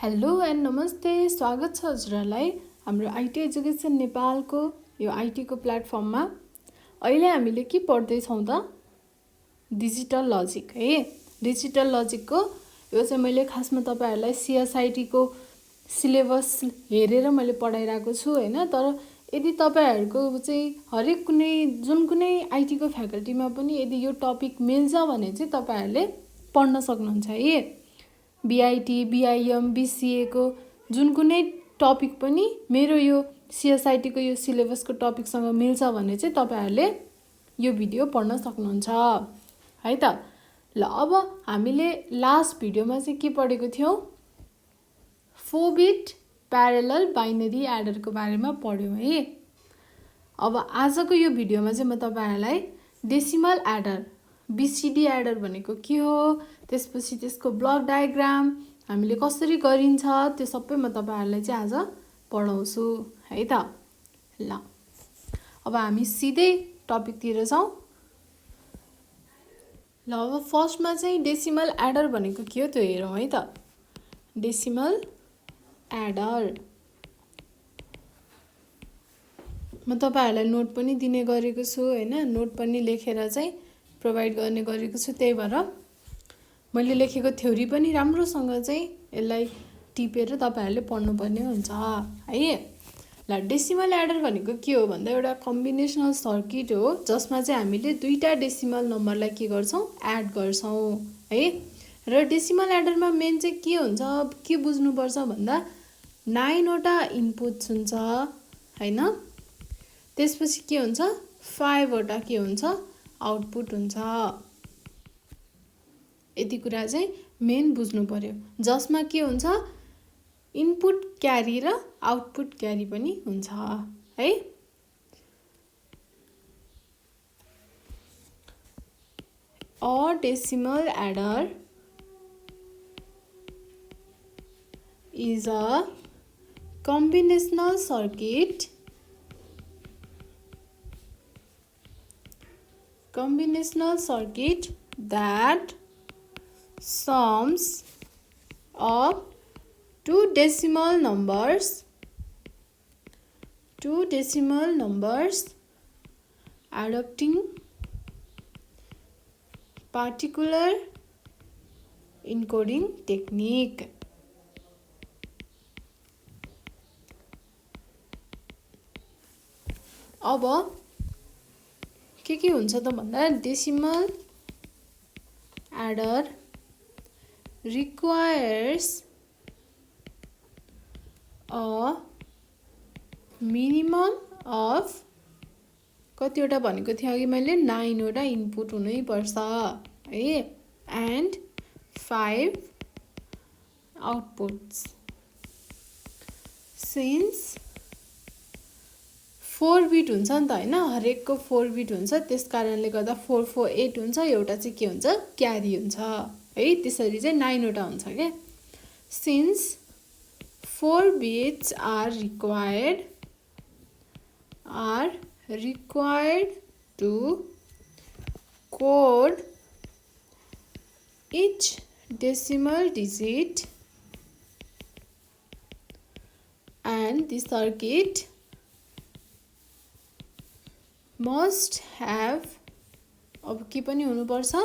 Hello and नमस्ते, स्वागत छ हजुरहरूलाई हाम्रो आइटी एजुकेसन नेपालको यो आइटीको प्लेटफर्ममा। अहिले हामीले के पढ्दैछौँ त? डिजिटल लजिक है। डिजिटल लजिकको यो चाहिँ मैले खासमा तपाईँहरूलाई सिएसआइटीको सिलेबस हेरेर मैले पढाइरहेको छु हैन। तर यदि तपाईँहरूको चाहिँ हरेक कुनै आइटीको फ्याकल्टीमा पनि यदि यो टपिक मिल्छ भने चाहिँ तपाईँहरूले पढ्न सक्नुहुन्छ है। बीआईटी, बीआईएम, बीसीए को जुन कुनै टपिक पनि मेरो यो सिएसआइटी को यो सिलेबसको टपिकसँग मिल्छ भने चाहिँ तपाईहरुले यो भिडियो पढ्न सक्नुहुन्छ है त। ल अब हामीले लास्ट भिडियोमा चाहिँ के पढेको थियौं? 4 बिट प्यारलल बाइनरी एडर को बारेमा पढ्यौं है। अब आजको यो भिडियोमा चाहिँ म तपाईहरुलाई डेसिमल एडर, बीसीडी एडर भनेको के हो, त्यसपछि त्यसको ब्लक डायग्राम हामीले कसरी गरिन्छ त्यो सबै म तपाईहरुलाई चाहिँ आज पढाउँछु है त। ल अब हामी सिधै टपिक तिर जाउँ। ल अब फर्स्टमा चाहिँ डेसिमल एडर भनेको के हो त्यो हेरौँ है त। डेसिमल एडर म तपाईहरुलाई नोट पनि दिने गरेको छु हैन, नोट पनि लेखेर चाहिँ प्रोवाइड गर्ने गरेको छु। त्यही भएर मैले लेखेको थ्योरी पनि राम्रोसँग चाहिँ यसलाई टिपेर तपाईहरुले पढ्नुपर्ने हुन्छ है। ल डेसिमल एडर भनेको के हो भन्दा एउटा कम्बिनेसनल सर्किट हो जसमा चाहिँ हामीले दुईटा डेसिमल नम्बरलाई के गर्छौं, एड गर्छौं है। र डेसिमल एडरमा मेन चाहिँ के हुन्छ, के बुझ्नुपर्छ भन्दा 9 वटा इनपुट्स हुन्छ हैन। त्यसपछि के हुन्छ, 5 वटा के हुन्छ, आउटपुट हुन्छ। यति कुरा चाहिँ मेन बुझ्नु पर्यो, जसमा के हुन्छ, इनपुट क्यारी र आउटपुट क्यारी पनि हुन्छ है। A decimal adder is a combinational circuit that sums of two decimal numbers adopting particular encoding technique. अब के हुन्छ त भन्दा decimal adder requires a minimum of कतिवटा भनेको थिएँ अघि मैले 9 वटा इनपुट हुनै पर्छ है, एन्ड 5 आउटपुट्स। सिन्स 4 बिट हुन्छ नि त हैन, हरेकको 4 बिट हुन्छ, त्यसकारणले गर्दा 448 हुन्छ, एउटा चाहिँ के हुन्छ, क्यारी हुन्छ है। त्यसरी चाहिँ 9 वटा हुन्छ के। Since 4 bits are required to code each decimal digit, and the circuit must have, अब के पनि हुनु पर्छ,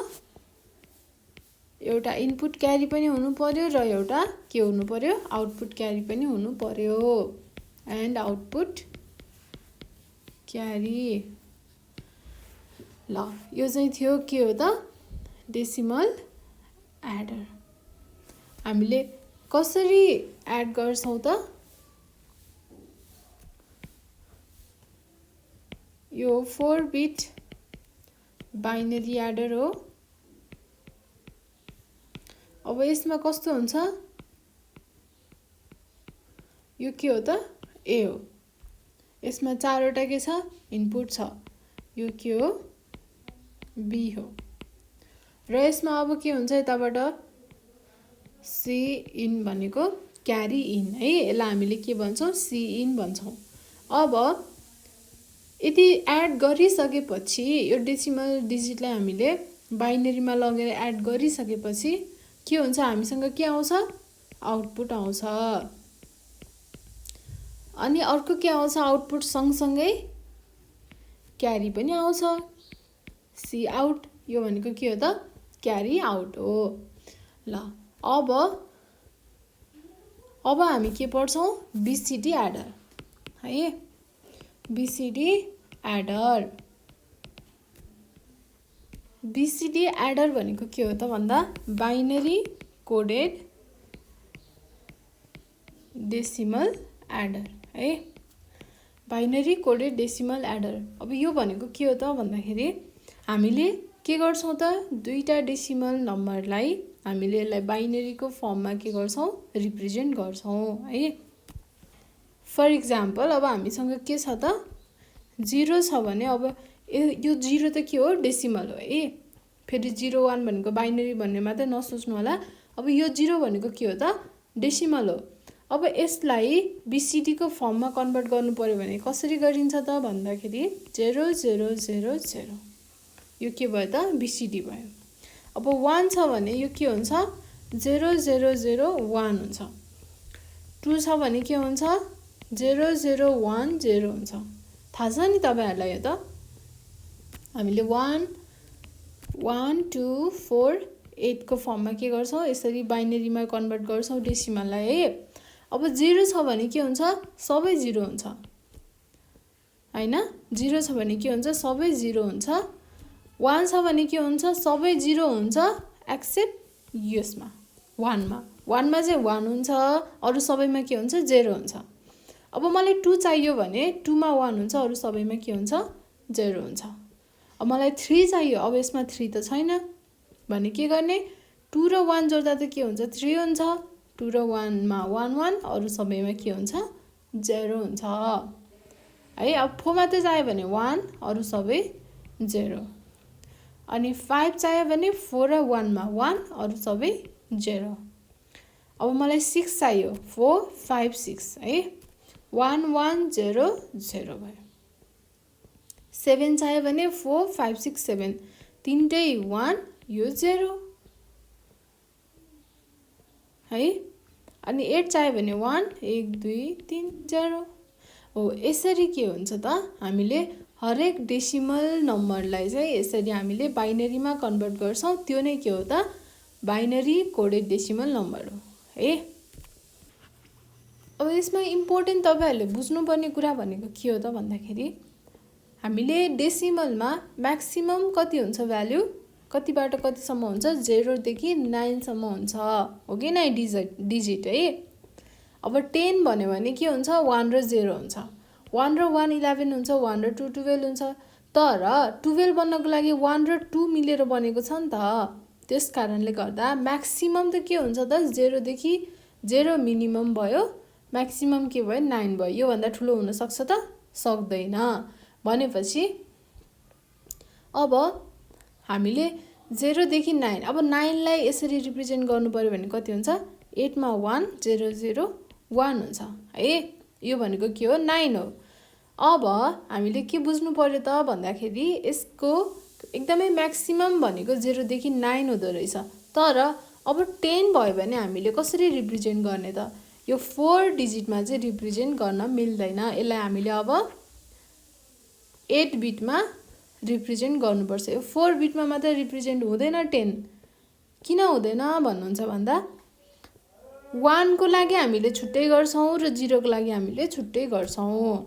एउटा इनपुट क्यारी पनि हुनु पर्यो र एउटा के हुनु पर्यो, आउटपुट क्यारी पनि हुनु पर्यो, एन्ड आउटपुट क्यारी। ल यो चाहिँ थियो के हो त, डेसिमल एडर। हामीले कसरी एड गर्छौं त, यो 4 बिट बाइनरी एडर हो। अब यसमा कस्तो हुन्छ, यो के हो त, ए हो। यसमा 4 वटा के छ, इनपुट छ, यो के हो, बी हो। र यसमा अब के हुन्छ, यताबाट सी इन भनेको क्यारी इन है, यसलाई हामीले के भन्छौं, सी इन भन्छौं। अब यदि एड गरिसकेपछि यो डेसिमल डिजिटलाई हामीले बाइनरीमा लगेर एड गरिसकेपछि के हुन्छ, हामीसँग के आउँछ, आउटपुट आउँछ। अनि अर्को के आउँछ आउटपुट सँगसँगै क्यारी पनि आउँछ। सी आउट, यो भनेको के हो त क्यारी आउट हो। ल अब हामी के पढ्छौँ बीसीडी एडर है। बीसीडी एडर, बीसीडी एडर भनेको के हो त भन्दा बाइनरी कोडेड डेसिमल एडर है। Binary coded decimal adder. अब यो भनेको के हो त भन्दाखेरि हामीले के गर्छौँ त दुईटा डेसिमल नम्बरलाई हामीले यसलाई बाइनरीको फर्ममा के गर्छौँ रिप्रेजेन्ट गर्छौँ है। फर इक्जाम्पल अब हामीसँग के छ त 0 छ भने अब यो 0 त के हो डेसिमल हो है। फेरि 01 भनेको बाइनरी भन्ने मात्रै नसोच्नु होला। अब यो 0 भनेको के हो त डेसिमल हो। अब यसलाई बीसीडी को फर्ममा कन्भर्ट गर्नु पर्यो भने कसरी गरिन्छ त भन्दाखेरि 0000, यो के भयो त बीसीडी भयो। अब 1 छ भने यो के हुन्छ 0001 हुन्छ। 2 छ भने के हुन्छ 0010 हुन्छ। थाहा छ नि तपाईहरुलाई यो त हामीले 1 1 2 4 8 को फर्ममा के गर्छौं यसरी बाइनरीमा कन्भर्ट गर्छौं डेसिमललाई है। अब 0 छ भने के हुन्छ सबै 0 हुन्छ हैन। 0 छ भने के हुन्छ सबै 0 हुन्छ। 1 छ भने के हुन्छ सबै 0 हुन्छ एक्सेप्ट यसमा 1 मा। 1 मा चाहिँ 1 हुन्छ, अरु सबैमा के हुन्छ 0 हुन्छ। अब मलाई 2 चाहियो भने 2 मा 1 हुन्छ, अरु सबैमा के हुन्छ 0 हुन्छ। अब मलाई 3 चाहियो, अब यसमा 3 त छैन भने के गर्ने 2 र 1 जोड्दा त के हुन्छ 3 हुन्छ। 2 र 1 मा 1 1, अरु सबैमा के हुन्छ 0 हुन्छ है। अब 4 मात्र चाहियो भने 1, अरु सबै 0। अनि 5 चाहियो भने 4 र 1 मा 1, अरु सबै 0। अब मलाई 6 चाहियो 4 5 6 है। 1 1 0 0 भयो। 7 चाहियो भने 4 5 6 7, तीनटै 1 यो 0 है। अनि 8 चाहियो भने 1 1 2 3 0 हो। यसरी के हुन्छ त हामीले हरेक डेसिमल नम्बरलाई चाहिँ यसरी हामीले बाइनरीमा कन्भर्ट गर्छौं। त्यो नै के हो त बाइनरी कोडेड डेसिमल नम्बर हो है। अब यसमा इम्पोर्टेन्ट तपाईहरुले बुझ्नुपर्ने कुरा भनेको के हो त भन्दाखेरि हामीले डेसिमलमा म्याक्सिमम कति हुन्छ भ्यालु, कतिबाट कतिसम्म हुन्छ 0 देखि 9 सम्म हुन्छ हो कि 9 डिजिट है। अब 10 भन्यो भने के हुन्छ 1 र 0 हुन्छ। 1 र 1 11 हुन्छ, 1 र 2 12 हुन्छ। तर 12 बन्नको लागि 1 र 2 मिलेर बनेको छ नि त। त्यसकारणले गर्दा म्याक्सिमम त के हुन्छ त 0 देखि 0 मिनिमम भयो, म्याक्सिमम के भयो 9 भयो। यो भन्दा ठुलो हुन सक्छ त सक्दैन। भनेपछि अब हामीले 0 देखि 9, अब 9 लाई यसरी रिप्रेजेन्ट गर्नु पर्यो भने कति हुन्छ 8 मा 1 0 0 1 हुन्छ है। यो भनेको के हो 9 हो। अब हामीले के बुझ्नु पर्यो त भन्दाखेरि यसको एकदमै म्याक्सिमम भनेको 0 देखि 9 हुँदो रहेछ। तर अब 10 भयो भने हामीले कसरी रिप्रेजेन्ट गर्ने त, यो 4 डिजिटमा चाहिँ रिप्रेजेन्ट गर्न मिल्दैन। यसलाई हामीले अब 8 बिटमा रिप्रेजेन्ट गर्नुपर्छ। यो 4 बिटमा मात्र रिप्रेजेन्ट हुँदैन 10। किन हुँदैन भन्नुहुन्छ भन्दा 1 को लागि हामीले छुट्टै गर्छौं र 0 को लागि हामीले छुट्टै गर्छौं।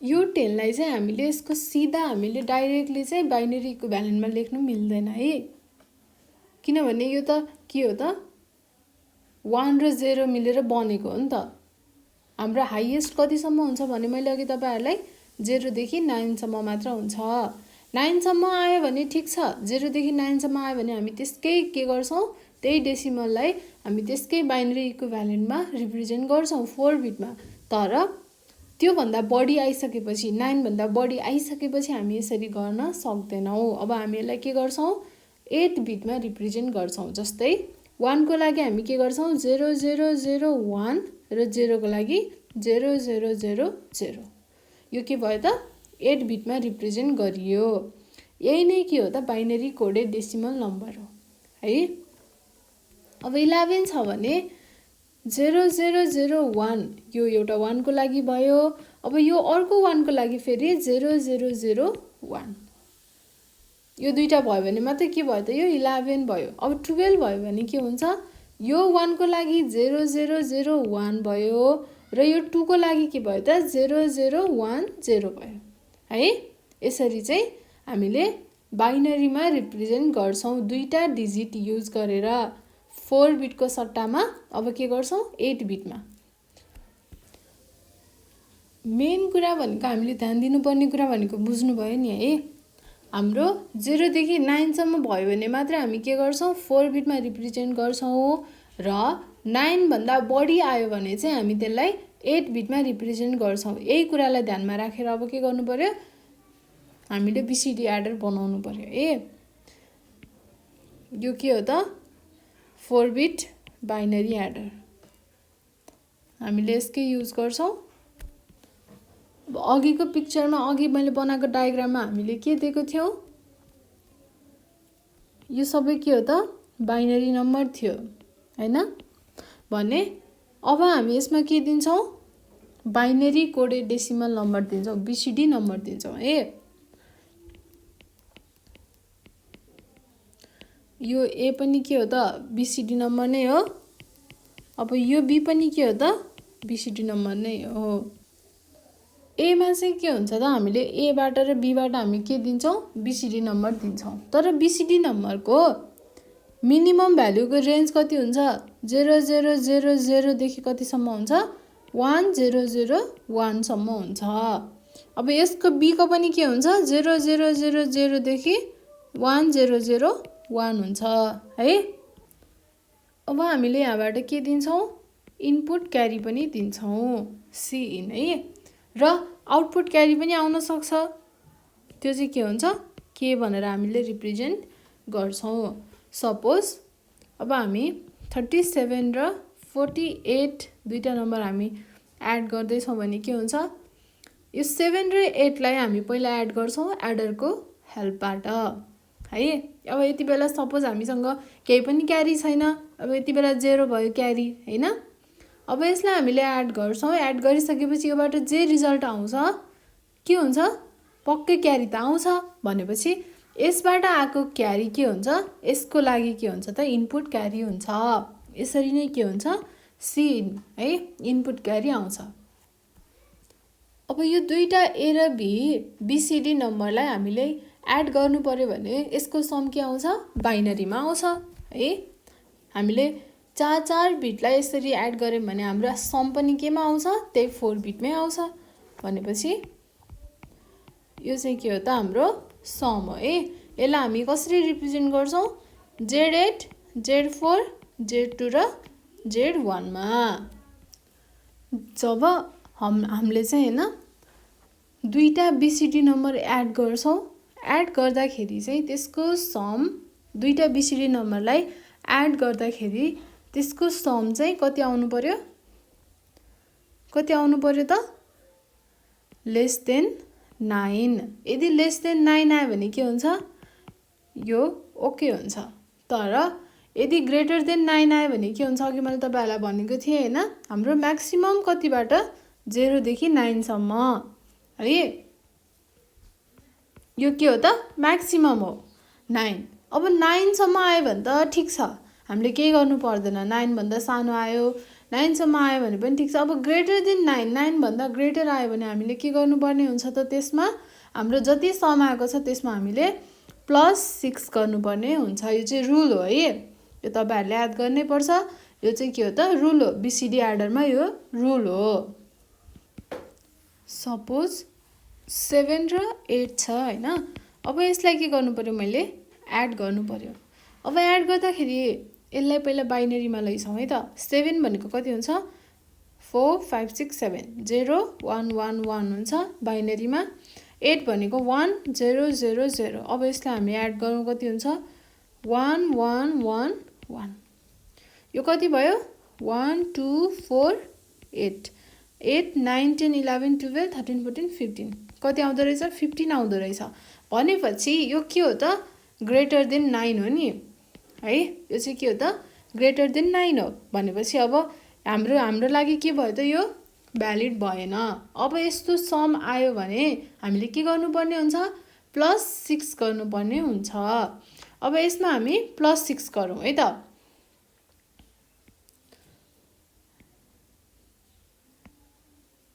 यो 10 लाई चाहिँ हामीले यसको सिधा हामीले डाइरेक्टली चाहिँ बाइनरी इक्विभ्यालेन्टमा लेख्नु मिल्दैन है। किनभने यो त के हो त 1 र 0 मिलेर बनेको हो नि त। हाम्रो हाईएस्ट कतिसम्म हुन्छ भने मैले अघि तपाईहरुलाई 0 देखि 9 सम्म मात्र हुन्छ। 9 सम्म आयो भने ठीक छ। 0 देखि 9 सम्म आयो भने हामी त्यसकै के गर्छौं त्यही डेसिमललाई हामी त्यसकै बाइनरी इक्विभ्यालेन्टमा रिप्रेजेन्ट गर्छौं 4 बिटमा। तर त्यो भन्दा बढी आइसकेपछि 9 भन्दा बढी आइसकेपछि हामी यसरी गर्न सक्दैनौं। अब हामी यसलाई के गर्छौं 8 बिटमा रिप्रेजेन्ट गर्छौं। जस्तै 1 को लागि हामी के गर्छौं 0 0 0 1 र 0 को लागि 0 0 0 0। यो के भयो त 8 बिटमा रिप्रेजेन्ट गरियो। यही नै के हो त बाइनरी कोडेड डेसिमल नम्बर हो है। अब 11 छ भने 0001 यो एउटा 1 को लागि भयो। अब यो अर्को 1 को लागि फेरि 0001 यो दुईटा भयो भने मात्रै के भयो त यो 11 भयो। अब 12 भयो भने के हुन्छ यो 1 को लागि 0001 भयो र यो 2 को लागि के भयो त 0010 भयो है। यसरी चाहिँ हामीले बाइनरीमा रिप्रेजेन्ट गर्छौं दुईटा डिजिट युज गरेर 4 बिटको सट्टामा अब के गर्छौं 8 बिटमा। मेन कुरा भनेको हामीले ध्यान दिनुपर्ने कुरा भनेको बुझ्नुभयो नि है। हाम्रो 0 देखि 9 सम्म भयो भने मात्र हामी के गर्छौं 4 बिटमा रिप्रेजेन्ट गर्छौं र 9 भन्दा बढी आयो भने चाहिँ हामी त्यसलाई 8 बिटमा रिप्रेजेन्ट गर्छौं। यही कुरालाई ध्यानमा राखेर अब के गर्नु पर्यो हामीले बीसीडी एडर बनाउनु पर्यो ए। यो के हो त 4 बिट बाइनरी एडर हामीले यसकै युज गर्छौं। अब अघिको पिक्चरमा अघि मैले बनाएको डायग्राममा हामीले के दिएको थियौ यो सबै के हो त बाइनरी नम्बर थियो हैन भने अब हामी यसमा के दिन्छौं बाइनरी कोडेड डेसिमल नम्बर दिन्छौं बीसीडी नम्बर दिन्छौं ए। यो ए पनि के हो त बीसीडी नम्बर नै हो। अब यो बी पनि के हो त बीसीडी नम्बर नै हो। ए मा चाहिँ के हुन्छ त हामीले ए बाट र बी बाट हामी के दिन्छौं बीसीडी नम्बर दिन्छौं। तर बीसीडी नम्बरको मिनिमम भ्यालुको रेन्ज कति हुन्छ 0000 देखि कति सम्म हुन्छ 1001 सम्म हुन्छ। अब यसको बी को पनि के हुन्छ 0000 देखि 1001 हुन्छ है। अब हामीले यहाँबाट के दिन्छौं इनपुट क्यारी पनि दिन्छौं सी इन है र आउटपुट क्यारी पनि आउन सक्छ त्यो चाहिँ के हुन्छ के भनेर हामीले रिप्रेजेन्ट गर्छौं। सपोज अब हामी 37 र 48 दुईटा नम्बर हामी एड गर्दै छौं भने के हुन्छ यो 7 र 8 लाई हामी पहिला एड गर्छौं एडरको हेल्पबाट है। अब यति बेला सपोज हामीसँग केही पनि क्यारी छैन अब यति बेला 0 भयो क्यारी हैन। अब यसलाई हामीले एड गर्छौं एड गरिसकेपछि योबाट जे रिजल्ट आउँछ के हुन्छ पक्कै क्यारी त आउँछ भनेपछि यसबाट आएको क्यारी के हुन्छ यसको लागि के हुन्छ त इनपुट क्यारी हुन्छ। यसरी नै के हुन्छ सी इन है इनपुट क्यारी आउँछ। अब यो दुईटा ए र बी बीसीडी नम्बरलाई हामीले एड गर्नु पर्यो भने यसको सम के आउँछ बाइनरीमा आउँछ है। हामीले 4 बिटलाई यसरी एड गर्यौं भने हाम्रो सम पनि केमा आउँछ त्यही 4 बिटमै आउँछ भनेपछि यो चाहिँ के हो त हाम्रो सम हो है। यसलाई हामी कसरी रिप्रेजेन्ट गर्छौं Z8 Z4 Z2 र Z1 मा। जब हामीले चाहिँ हैन दुईटा बीसीडी नम्बर एड गर्छौं एड गर्दाखेरि चाहिँ त्यसको सम दुईटा बीसीडी नम्बरलाई एड गर्दाखेरि त्यसको सम चाहिँ कति आउनु पर्यो त लेस देन 9। यदि लेस देन 9 आयो भने के हुन्छ यो ओके हुन्छ। तर यदि ग्रेटर देन 9 आयो भने के हुन्छ अघि मैले तपाईहरुलाई भनेको थिएँ हैन हाम्रो म्याक्सिमम कतिबाट 0 देखि 9 सम्म है। यो के हो त म्याक्सिमम हो 9। अब 9 सम्म आयो भने त ठीक छ हामीले के गर्नु पर्दैन 9 भन्दा सानो आयो 9 सम्म आयो भने पनि ठीक छ। अब ग्रेटर देन 9 भन्दा ग्रेटर आयो भने हामीले के गर्नुपर्ने हुन्छ त त्यसमा हाम्रो जति सम आएको छ त्यसमा हामीले +6 गर्नुपर्ने हुन्छ। यो चाहिँ रुल हो है यो तपाईहरुले याद गर्नै पर्छ। यो चाहिँ के हो त रुल हो बीसीडी एडरमा यो रुल हो। सपोज 7 र 8 छ हैन। अब यसलाई के गर्नु पर्यो मैले एड गर्नु पर्यो। अब एड गर्दाखेरि यसलाई पहिला बाइनरीमा लैछौं है त 7 भनेको कति हुन्छ 4 5 6 7 0 1 1 1 हुन्छ बाइनरीमा। 8 भनेको 1 0 0 0। अब यसलाई हामी एड गरौँ कति हुन्छ 1 1 1 1। यो कति भयो 1 2 4 8 8 9 10 11 12 13 14 15 कति आउँदो रहेछ 15 आउँदो रहेछ। भनेपछि यो के हो त ग्रेटर देन 9 हो नि है। यो चाहिँ के हो त ग्रेटर देन 9 हो भनेपछि अब हाम्रो हाम्रो लागि के भयो त यो भ्यालिड भएन। अब यस्तो सम आयो भने हामीले के गर्नुपर्ने हुन्छ +6 गर्नुपर्ने हुन्छ। अब यसमा हामी +6 गरौँ है त।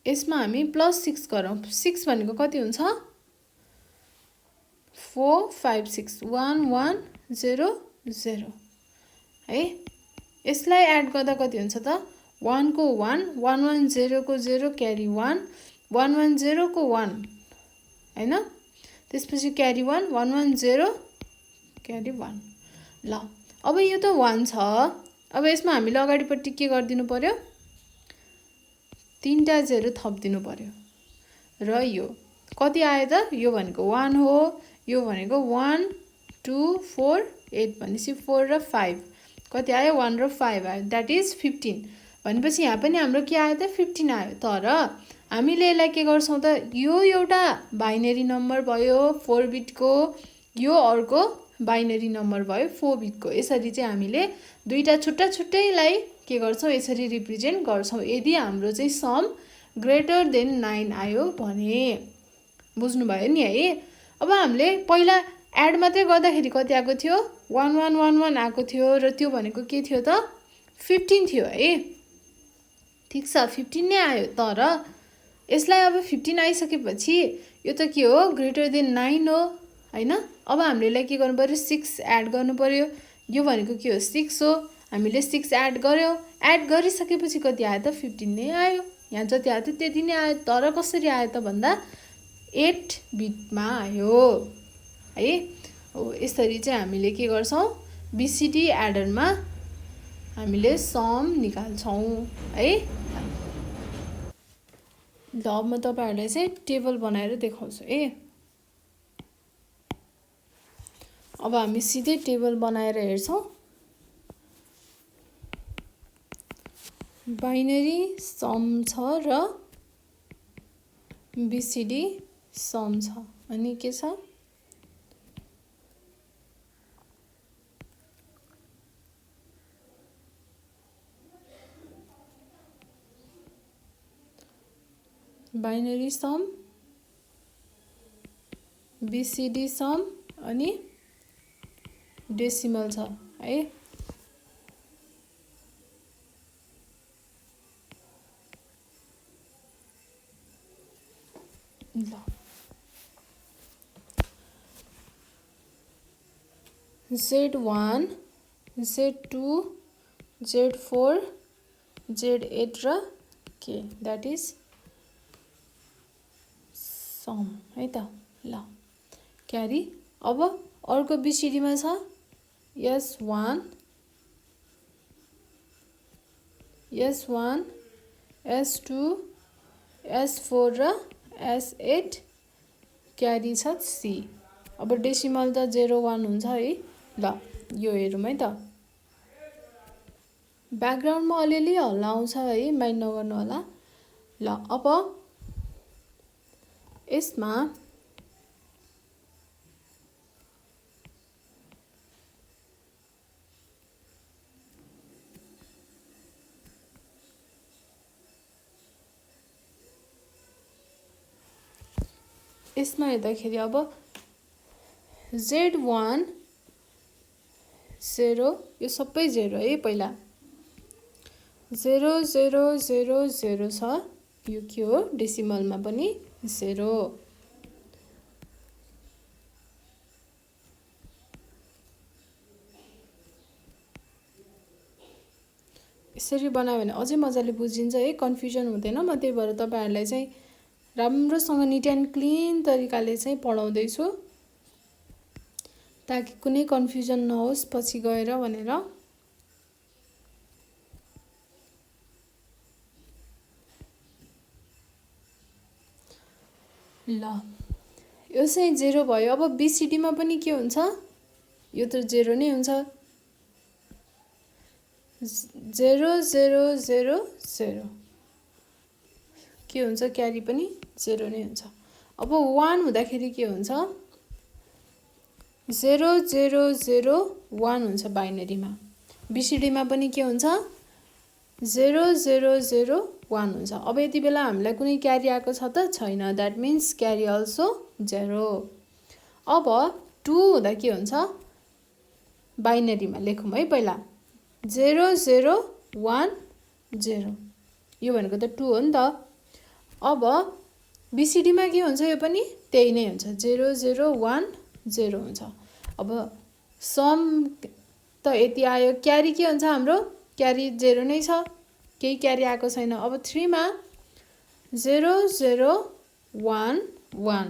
यसमा हामी +6 गरौँ। 6 भनेको कति हुन्छ 4 5 6 1 1 0 0 है। यसलाई एड गर्दा कति हुन्छ त 1 को 1 1 1 0 को 0 क्यारी 1 1 1 0 को 1 हैन। त्यसपछि क्यारी 1 1 1 0 क्यारी 1। ल अब यो त 1 छ। अब यसमा हामीले अगाडिपट्टि के गरिदिनु पर्यो 3टा 0 थपिदिनु पर्यो र यो कति आयो त यो भनेको 1 हो, यो भनेको 1 2 4 8 भनेपछि 4 र 5 कति आयो 1 र 5 आयो द्याट इज 15। भनेपछि यहाँ पनि हाम्रो के आयो त 15 आयो। तर हामीले यसलाई के गर्छौं त यो एउटा बाइनरी नम्बर भयो 4 बिटको, यो अर्को बाइनरी नम्बर भयो 4 बिटको। यसरी चाहिँ हामीले दुईटा छुट्टा छुट्टैलाई के गर्छौं यसरी रिप्रेजेन्ट गर्छौं यदि हाम्रो चाहिँ सम ग्रेटर देन 9 आयो भने। बुझ्नु भयो नि है। अब हामीले पहिला एड मात्रै गर्दाखेरि कति आएको थियो 1 1 1 1 आएको थियो र त्यो भनेको के थियो त 15 थियो है। ठीक छ 15 नै आयो। तर यसलाई अब 15 आइसकेपछि यो त के हो ग्रेटर देन 9 हो हैन। अब हामीले के गर्नु पर्यो 6 एड गर्नु पर्यो। यो भनेको के हो 6 हो। हामीले 6 एड गर्यौं। एड गरिसकेपछि कति आयो त 15 नै आयो। यहाँ जति आयो त त्यति नै आयो। तर कसरी आयो त भन्दा 8 बिटमा आयो है। हो यसरी चाहिँ हामीले के गर्छौं बीसीडी एडरमा हामीले सम निकाल्छौं है। ल म तपाईहरुलाई चाहिँ टेबल बनाएर देखाउँछु है। अब हामी सिधै टेबल बनाएर हेर्छौं। बाइनरी सम छ र बीसीडी सम छ अनि के छ बाइनरी सम बीसीडी सम अनि डेसिमल छ है। ल Z1 Z2 Z4 Z8 र के द्याट इज सम है त। ल क्यारी अब अर्को बीसीडी मा छ S1 S1 S2 S4 र S8 क्यारी छ C। अब डेसिमल त 01 हुन्छ है। ल यो हेरौँ है त। ब्याकग्राउन्डमा अलिअलि हल्ला आउँछ है माइन्ड नगर्नु होला। ल अब यसमा हेर्दाखेरि अब Z1 0 यो सबै 0 है। पहिला 0 0 0 0 छ यो के हो डेसिमलमा पनि 0। यसरी बनायो भने अझै मजाले बुझिन्छ है कन्फ्युजन हुँदैन। म त्यही भएर तपाईहरुलाई चाहिँ राम्रोसँग निट एन्ड क्लीन तरिकाले चाहिँ पढाउँदै छु ताकि कुनै कन्फ्युजन नहोस् पछि गएर भनेर। ल यो चाहिँ 0 भयो। अब बीसीडी मा पनि के हुन्छ यो त 0 नै हुन्छ 0 0 0 0 के हुन्छ क्यारी पनि 0 नै हुन्छ। अब 1 हुँदाखेरि के हुन्छ 0 0 0 1 हुन्छ बाइनरीमा। बीसीडी मा पनि के हुन्छ 0 0 0 1 हुन्छ। अब यति बेला हामीलाई कुनै क्यारी आएको छ त छैन, द्याट मिन्स क्यारी अल्सो 0। अब 2 हुँदा के हुन्छ, बाइनरीमा लेखौँ है पहिला, 0 0 1 0, यो भनेको त 2 हो नि त। अब बिसिडीमा के हुन्छ, यो पनि त्यही नै हुन्छ, 0 0 1 0 हुन्छ। अब सम त यति आयो, क्यारी के हुन्छ हाम्रो, क्यारी 0 नै छ, केही क्यारी आएको छैन। अब 3 मा 0 0 1 1,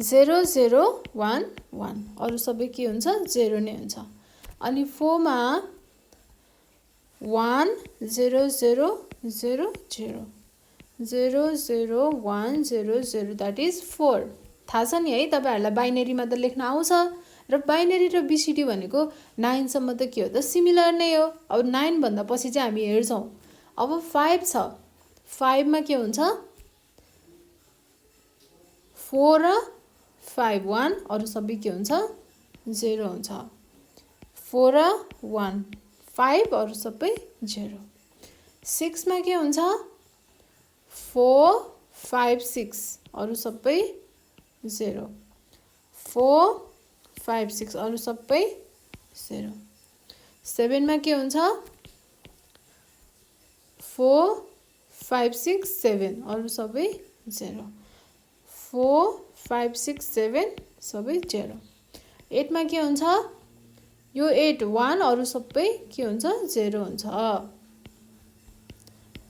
0 0 1 1, अरू सबै के हुन्छ, 0 नै हुन्छ। अनि 4 मा 1 0 0 0 0, 0 0 1 0 0, द्याट इज 4। थाहा छ नि है तपाईँहरूलाई, बाइनरीमा त लेख्न आउँछ, र बाइनरी र बिसिडी भनेको 9 सम्म त के हो त, सिमिलर नै हो। अब 9 भन्दा पछि चाहिँ हामी हेर्छौँ। अब 5 छ, 5 मा के हुन्छ, 4 र 5 1, अरू सबै के हुन्छ, 0 हुन्छ। 4 र 1 5, अरू सबै 0। 6 मा के हुन्छ, 4 5 6, अरू सबै 0। 4 5 6, अरू सबै 0। 7 मा के हुन्छ, 4 5 6 7, अरू सबै 0। 4 5 6 7, सबै 0। 8 मा के हुन्छ, यो 8 1, अरू सबै के हुन्छ, 0 हुन्छ,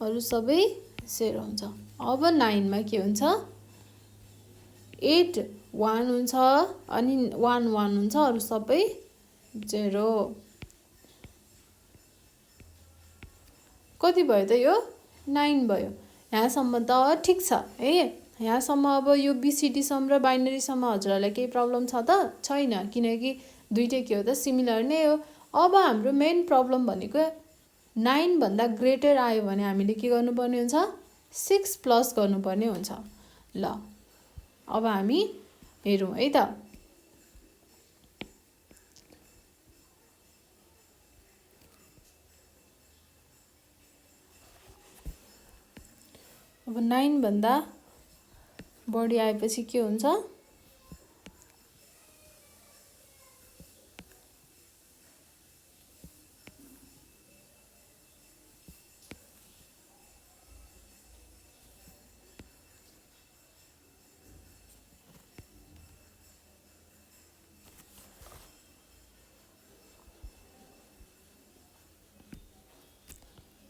अरू सबै 0 हुन्छ। अब 9 मा के हुन्छ, 8 1 हुन्छ, अनि 1 1 हुन्छ, अरू सबै 0। कति भयो त, यो 9 भयो। यहाँसम्म त ठिक छ है। यहाँसम्म अब यो बिसिडी सम र बाइनरी सम हजुरहरूलाई केही प्रब्लम छ त छैन, किनकि दुइटै के हो त, सिमिलर नै हो। अब हाम्रो मेन प्रब्लम भनेको 9 भन्दा ग्रेटर आयो भने हामीले के गर्नुपर्ने हुन्छ, 6 प्लस गर्नुपर्ने हुन्छ। ल अब हामी हेरौँ है त। अब 9 भन्दा बढी आएपछि के हुन्छ,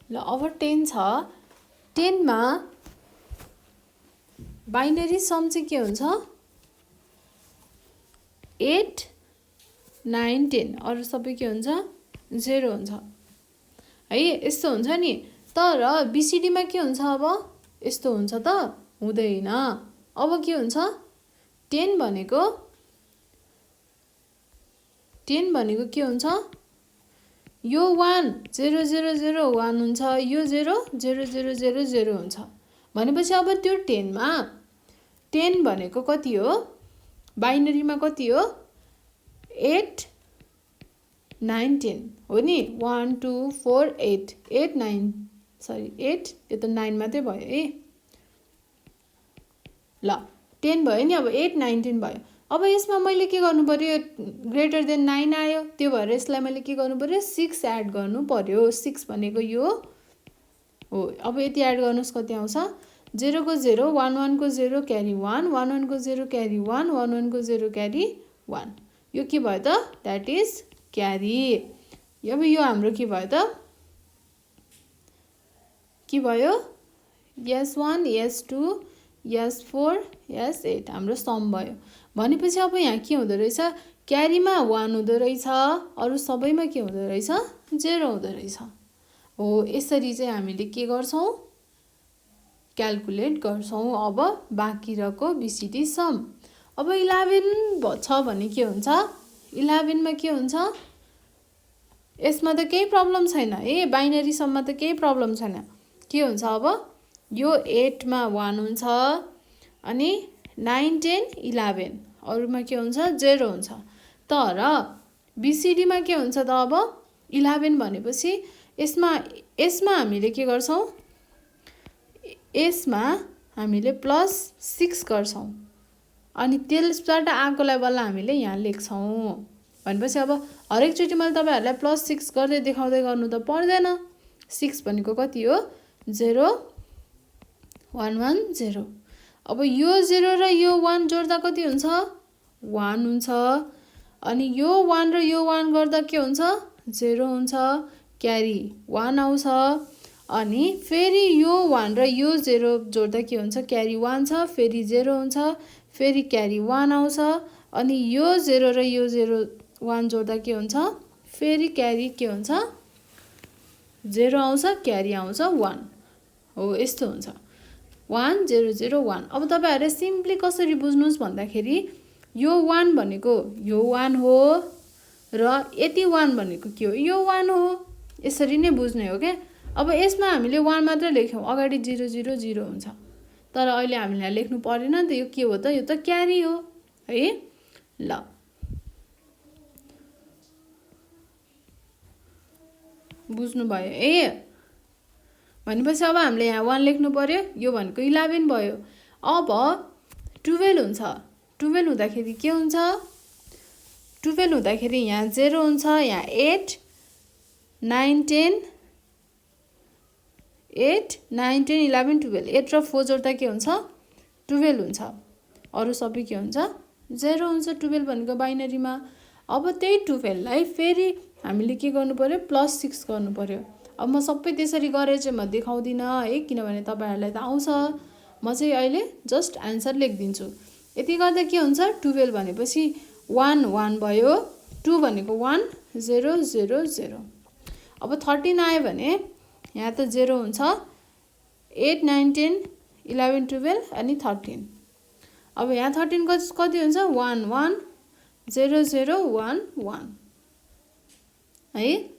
ल अब 10 छ। 10 मा बाइनरी सम चाहिँ के हुन्छ, 8 9 10, अरू सबै के हुन्छ, 0 हुन्छ है। यस्तो हुन्छ नि। तर बिसिडीमा के हुन्छ, अब यस्तो हुन्छ त हुँदैन। अब के हुन्छ, 10 भनेको के हुन्छ, यो 1 0 0 0 1 हुन्छ, यो 0 0 0 0 0 हुन्छ। भनेपछि अब त्यो 10 मा 10 भनेको कति हो, बाइनरीमा कति हो, 8 9 10 हो नि, 1 2 4 8 8 9, सरी 8, यो त 9 मात्रै भयो है। ल 10 भयो नि, अब 8 9 10 भयो। अब यसमा मैले के गर्नु पर्यो, ग्रेटर देन 9 आयो, त्यो भएर यसलाई मैले के गर्नु पर्यो, 6 एड गर्नु पर्यो। 6 भनेको यो हो। अब यति एड गर्नुहोस्, कति आउँछ, 0 को 0 1 1 को 0 क्यारी 1 1 1 को 0 क्यारी 1 1 1 को 0 क्यारी 1, यो के भयो त, द्याट इज क्यारी। अब यो हाम्रो के भयो त, के भयो, S1 S2 S4 S8, हाम्रो सम भयो। भनेपछि अब यहाँ के हुँदो रहेछ, क्यारीमा 1 हुँदो रहेछ, अरू सबैमा के हुँदो रहेछ, 0 हुँदो रहेछ हो। यसरी चाहिँ हामीले के गर्छौँ, क्याल्कुलेट गर्छौँ अब बाँकी रहेको बिसिडी सम। अब 11 छ भने के हुन्छ, 11 मा के हुन्छ, यसमा त केही प्रब्लम छैन है, बाइनरी सममा त केही प्रब्लम छैन। के हुन्छ, अब यो 8 मा 1 हुन्छ, अनि 9 10 11, अरूमा के हुन्छ, 0 हुन्छ। तर बिसिडीमा के हुन्छ त, अब 11 भनेपछि यसमा यसमा हामीले के गर्छौँ, यसमा हामीले +6 गर्छौँ अनि त्यसबाट आएकोलाई बल्ल हामीले यहाँ लेख्छौँ। भनेपछि अब हरेकचोटि मैले तपाईँहरूलाई +6 गर्दै देखाउँदै गर्नु त पर्दैन। 6 भनेको कति हो, 0 1 1 0। अब यो 0 र यो 1 जोड्दा कति हुन्छ, 1 हुन्छ। अनि यो 1 र यो 1 गर्दा के हुन्छ, 0 हुन्छ, क्यारी 1 आउँछ। अनि फेरि यो 1 र यो 0 जोड्दा के हुन्छ, क्यारी 1 छ, फेरि 0 हुन्छ, फेरि क्यारी 1 आउँछ। अनि यो 0 र यो 0 1 जोड्दा के हुन्छ, फेरि क्यारी के हुन्छ, 0 आउँछ, क्यारी आउँछ 1 हो। यस्तो हुन्छ 1 0 0 1। अब तपाईँहरूले सिम्पली कसरी बुझ्नुहोस् भन्दाखेरि यो 1 भनेको यो 1 हो र यति 1 भनेको के हो, यो 1 हो। यसरी नै बुझ्ने हो क्या। अब यसमा हामीले 1 मात्र लेख्यौँ, अगाडि 0 0 0 हुन्छ। तर अहिले हामीले यहाँ लेख्नु परेन नि त, यो के हो त, यो त क्यारी हो है। ल बुझ्नुभयो ए। भनेपछि अब हामीले यहाँ 1 लेख्नु पर्यो, यो भनेको 11 भयो। अब 12 हुन्छ। 12 हुँदाखेरि के हुन्छ, 12 हुँदाखेरि यहाँ 0 हुन्छ, यहाँ 8 9 10 8 9 10 11 12। 8 र 4 जोड्दा के हुन्छ, 12 हुन्छ। अरू सबै के हुन्छ, 0 हुन्छ। 12 भनेको बाइनरीमा। अब त्यही 12 लाई फेरि हामीले के गर्नु पर्यो, +6 गर्नु पर्यो। अब म सबै त्यसरी गरेर चाहिँ म देखाउँदिनँ है, किनभने तपाईँहरूलाई त आउँछ। म चाहिँ अहिले जस्ट आन्सर लेखिदिन्छु। यति गर्दा के हुन्छ, 12 भनेपछि 1 1 भयो, 2 भनेको 1 0 0 0। अब 13 आयो भने यहाँ त 0 हुन्छ, 8 9 10 11 12 अनि 13। अब यहाँ 13 कति हुन्छ, 1 1 0 0 1 1 है।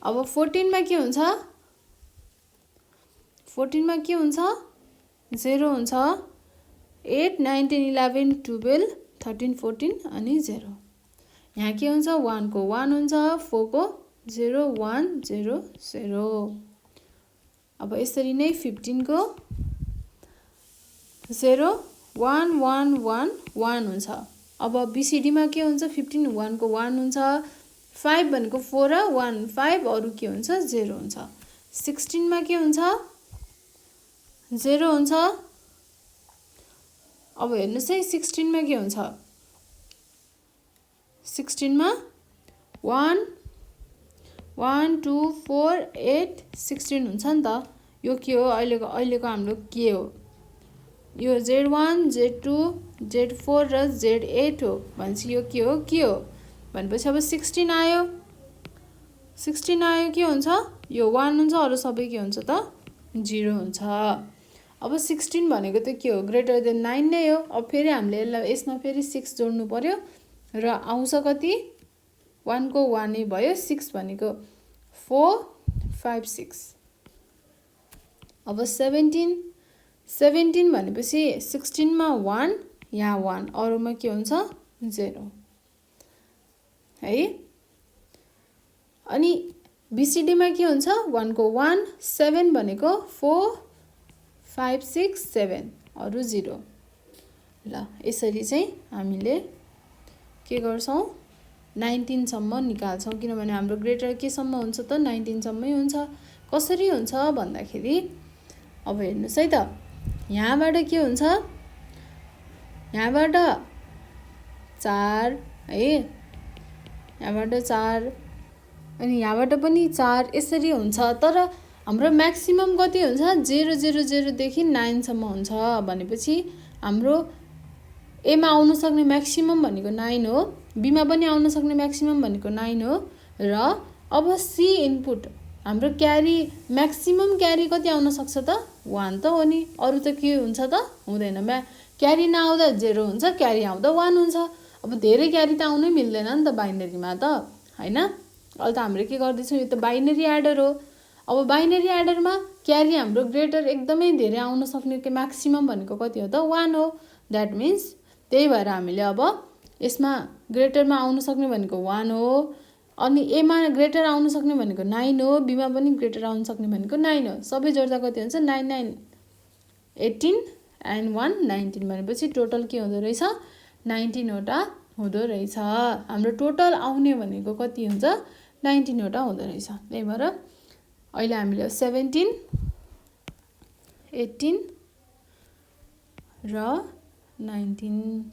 अब 14 मा के हुन्छ, 14 मा के हुन्छ, 0 हुन्छ, 8 9 10 11 12 13 14 अनि 0। यहाँ के हुन्छ, 1 को 1 हुन्छ, 4 को 0 1 0 0। अब यसरी नै 15 को 0 1 1 1 1 हुन्छ। अब बीसीडी मा के हुन्छ, 15 1 को 1 हुन्छ, 5 भनेको 4 र 1 5, अरू के हुन्छ, 0 हुन्छ। 16 मा के हुन्छ, 0 हुन्छ। अब हेर्नुहोस् है, 16 मा के हुन्छ, 16 मा 1 1 2 4 8 16 हुन्छ नि त। यो के हो, अहिलेको हाम्रो के हो, यो Z1 Z2 Z4 र Z8 हो। भनेपछि यो के हो भनेपछि अब 16 आयो, 16 आयो, के हुन्छ, यो 1 हुन्छ, अरू सबै के हुन्छ त, 0 हुन्छ। अब 16 भनेको त के हो, ग्रेटर देन 9 नै हो। अब फेरि हामीले यसमा फेरि 6 जोड्नु पर्यो र आउँछ कति, 1 को 1 नै भयो, 6 भनेको 4 5 6। अब 17 भनेपछि 16 मा 1 यहाँ 1, अरूमा के हुन्छ, 0 है। अनि बीसीडी मा के हुन्छ, 1 को 1 7 भनेको 4 5 6 7, अरू 0। ल यसरी चाहिँ हामीले के गर्छौँ, 19 सम्म निकाल्छौँ, किनभने हाम्रो ग्रेटर केसम्म हुन्छ त, 19 सम्मै हुन्छ। कसरी हुन्छ भन्दाखेरि अब हेर्नुहोस् है त, यहाँबाट के हुन्छ, यहाँबाट 4 है, यहाँबाट 4 अनि यहाँबाट पनि 4, यसरी हुन्छ। तर हाम्रो म्याक्सिमम कति हुन्छ, 0 0 0 देखि 9 सम्म हुन्छ। भनेपछि हाम्रो एमा आउन सक्ने म्याक्सिमम भनेको 9 हो, बीमा पनि आउन सक्ने म्याक्सिमम भनेको 9 हो। र अब सी इनपुट हाम्रो क्यारी, म्याक्सिमम क्यारी कति आउन सक्छ त, 1 त हो नि, अरू त के हुन्छ त, हुँदैन। क्यारी नआउँदा 0 हुन्छ, क्यारी आउँदा 1 हुन्छ। अब धेरै क्यारी त आउनै मिल्दैन नि त बाइनरीमा त हैन। अहिले त हामीले के गर्दैछौँ, यो त बाइनरी एडर हो। अब बाइनरी एडरमा क्यारी हाम्रो ग्रेटर एकदमै धेरै आउन सक्ने म्याक्सिमम भनेको कति हो त, 1 हो। द्याट मिन्स त्यही भएर हामीले अब यसमा ग्रेटरमा आउन सक्ने भनेको 1 हो। अनि एमा ग्रेटर आउन सक्ने भनेको 9 हो, बीमा पनि ग्रेटर आउन सक्ने भनेको 9 हो। सबै जोड्दा कति हुन्छ 9 9 18 एन्ड 1 19 भनेपछि टोटल के हुँदो रहेछ 19 वटा हुँदो रहेछ। हाम्रो टोटल आउने भनेको कति हुन्छ 19 वटा हुँदो रहेछ। त्यही भएर अहिले हामीले 17 18 र 19।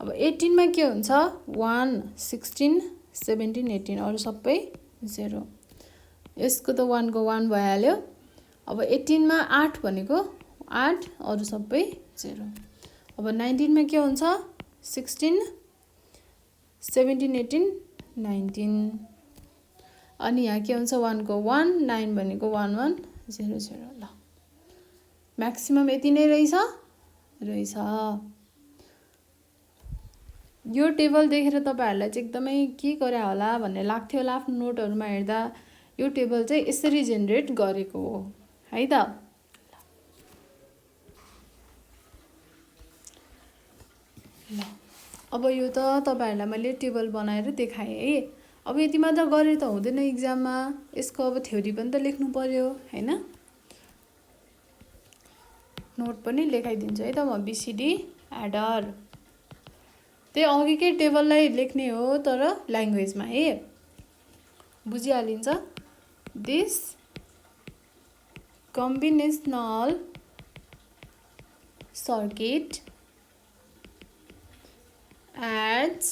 अब 18 मा के हुन्छ 1 16 17 18 अरु सबै 0। यसको त 1 को 1 भइहाल्यो। अब 18 मा 8 भनेको 8 अरु सबै 0। अब 19 मा के हुन्छ 16 17 18 19 अनि यहाँ के हुन्छ 1 को 1 9 भनेको 1 1 0 0। ल म्याक्सिमम यति नै रहेछ। यो टेबल देखेर तपाईहरुलाई चाहिँ एकदमै के गरे होला भन्ने लाग्थ्यो होला आफ्नो नोटहरुमा हेर्दा। यो टेबल चाहिँ यसरी जेनेरेट गरेको हो है त। ल अब यो त तपाईहरुलाई मैले टेबल बनाएर देखाएँ है। अब यति मात्र गरे त हुँदैन एक्जाममा, यसको अब थ्योरी पनि त लेख्नु पर्यो हैन। नोट पनि लेखाइदिन्छु है त म बीसीडी एडर। त्यही अघिकै टेबललाई लेख्ने हो तर ल्याङ्ग्वेजमा है, बुझिहालिन्छ। This combinational circuit adds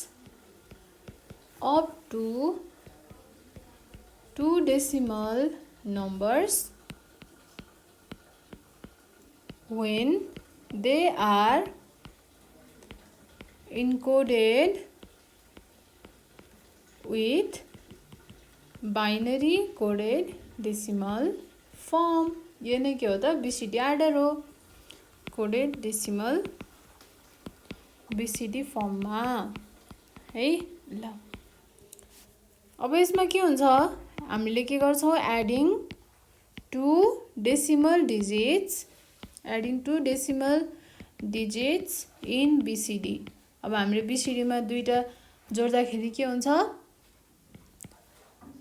up to 2 decimal numbers when they are encoded with binary coded decimal form। यो नै के हो त बीसीडी एडर हो, कोडेड डेसिमल बीसीडी फर्ममा है। ल अब यसमा के हुन्छ हामीले के गर्छौं adding two decimal digits in BCD. अब हामीले बीसीडी मा दुईटा जोड्दाखेरि के हुन्छ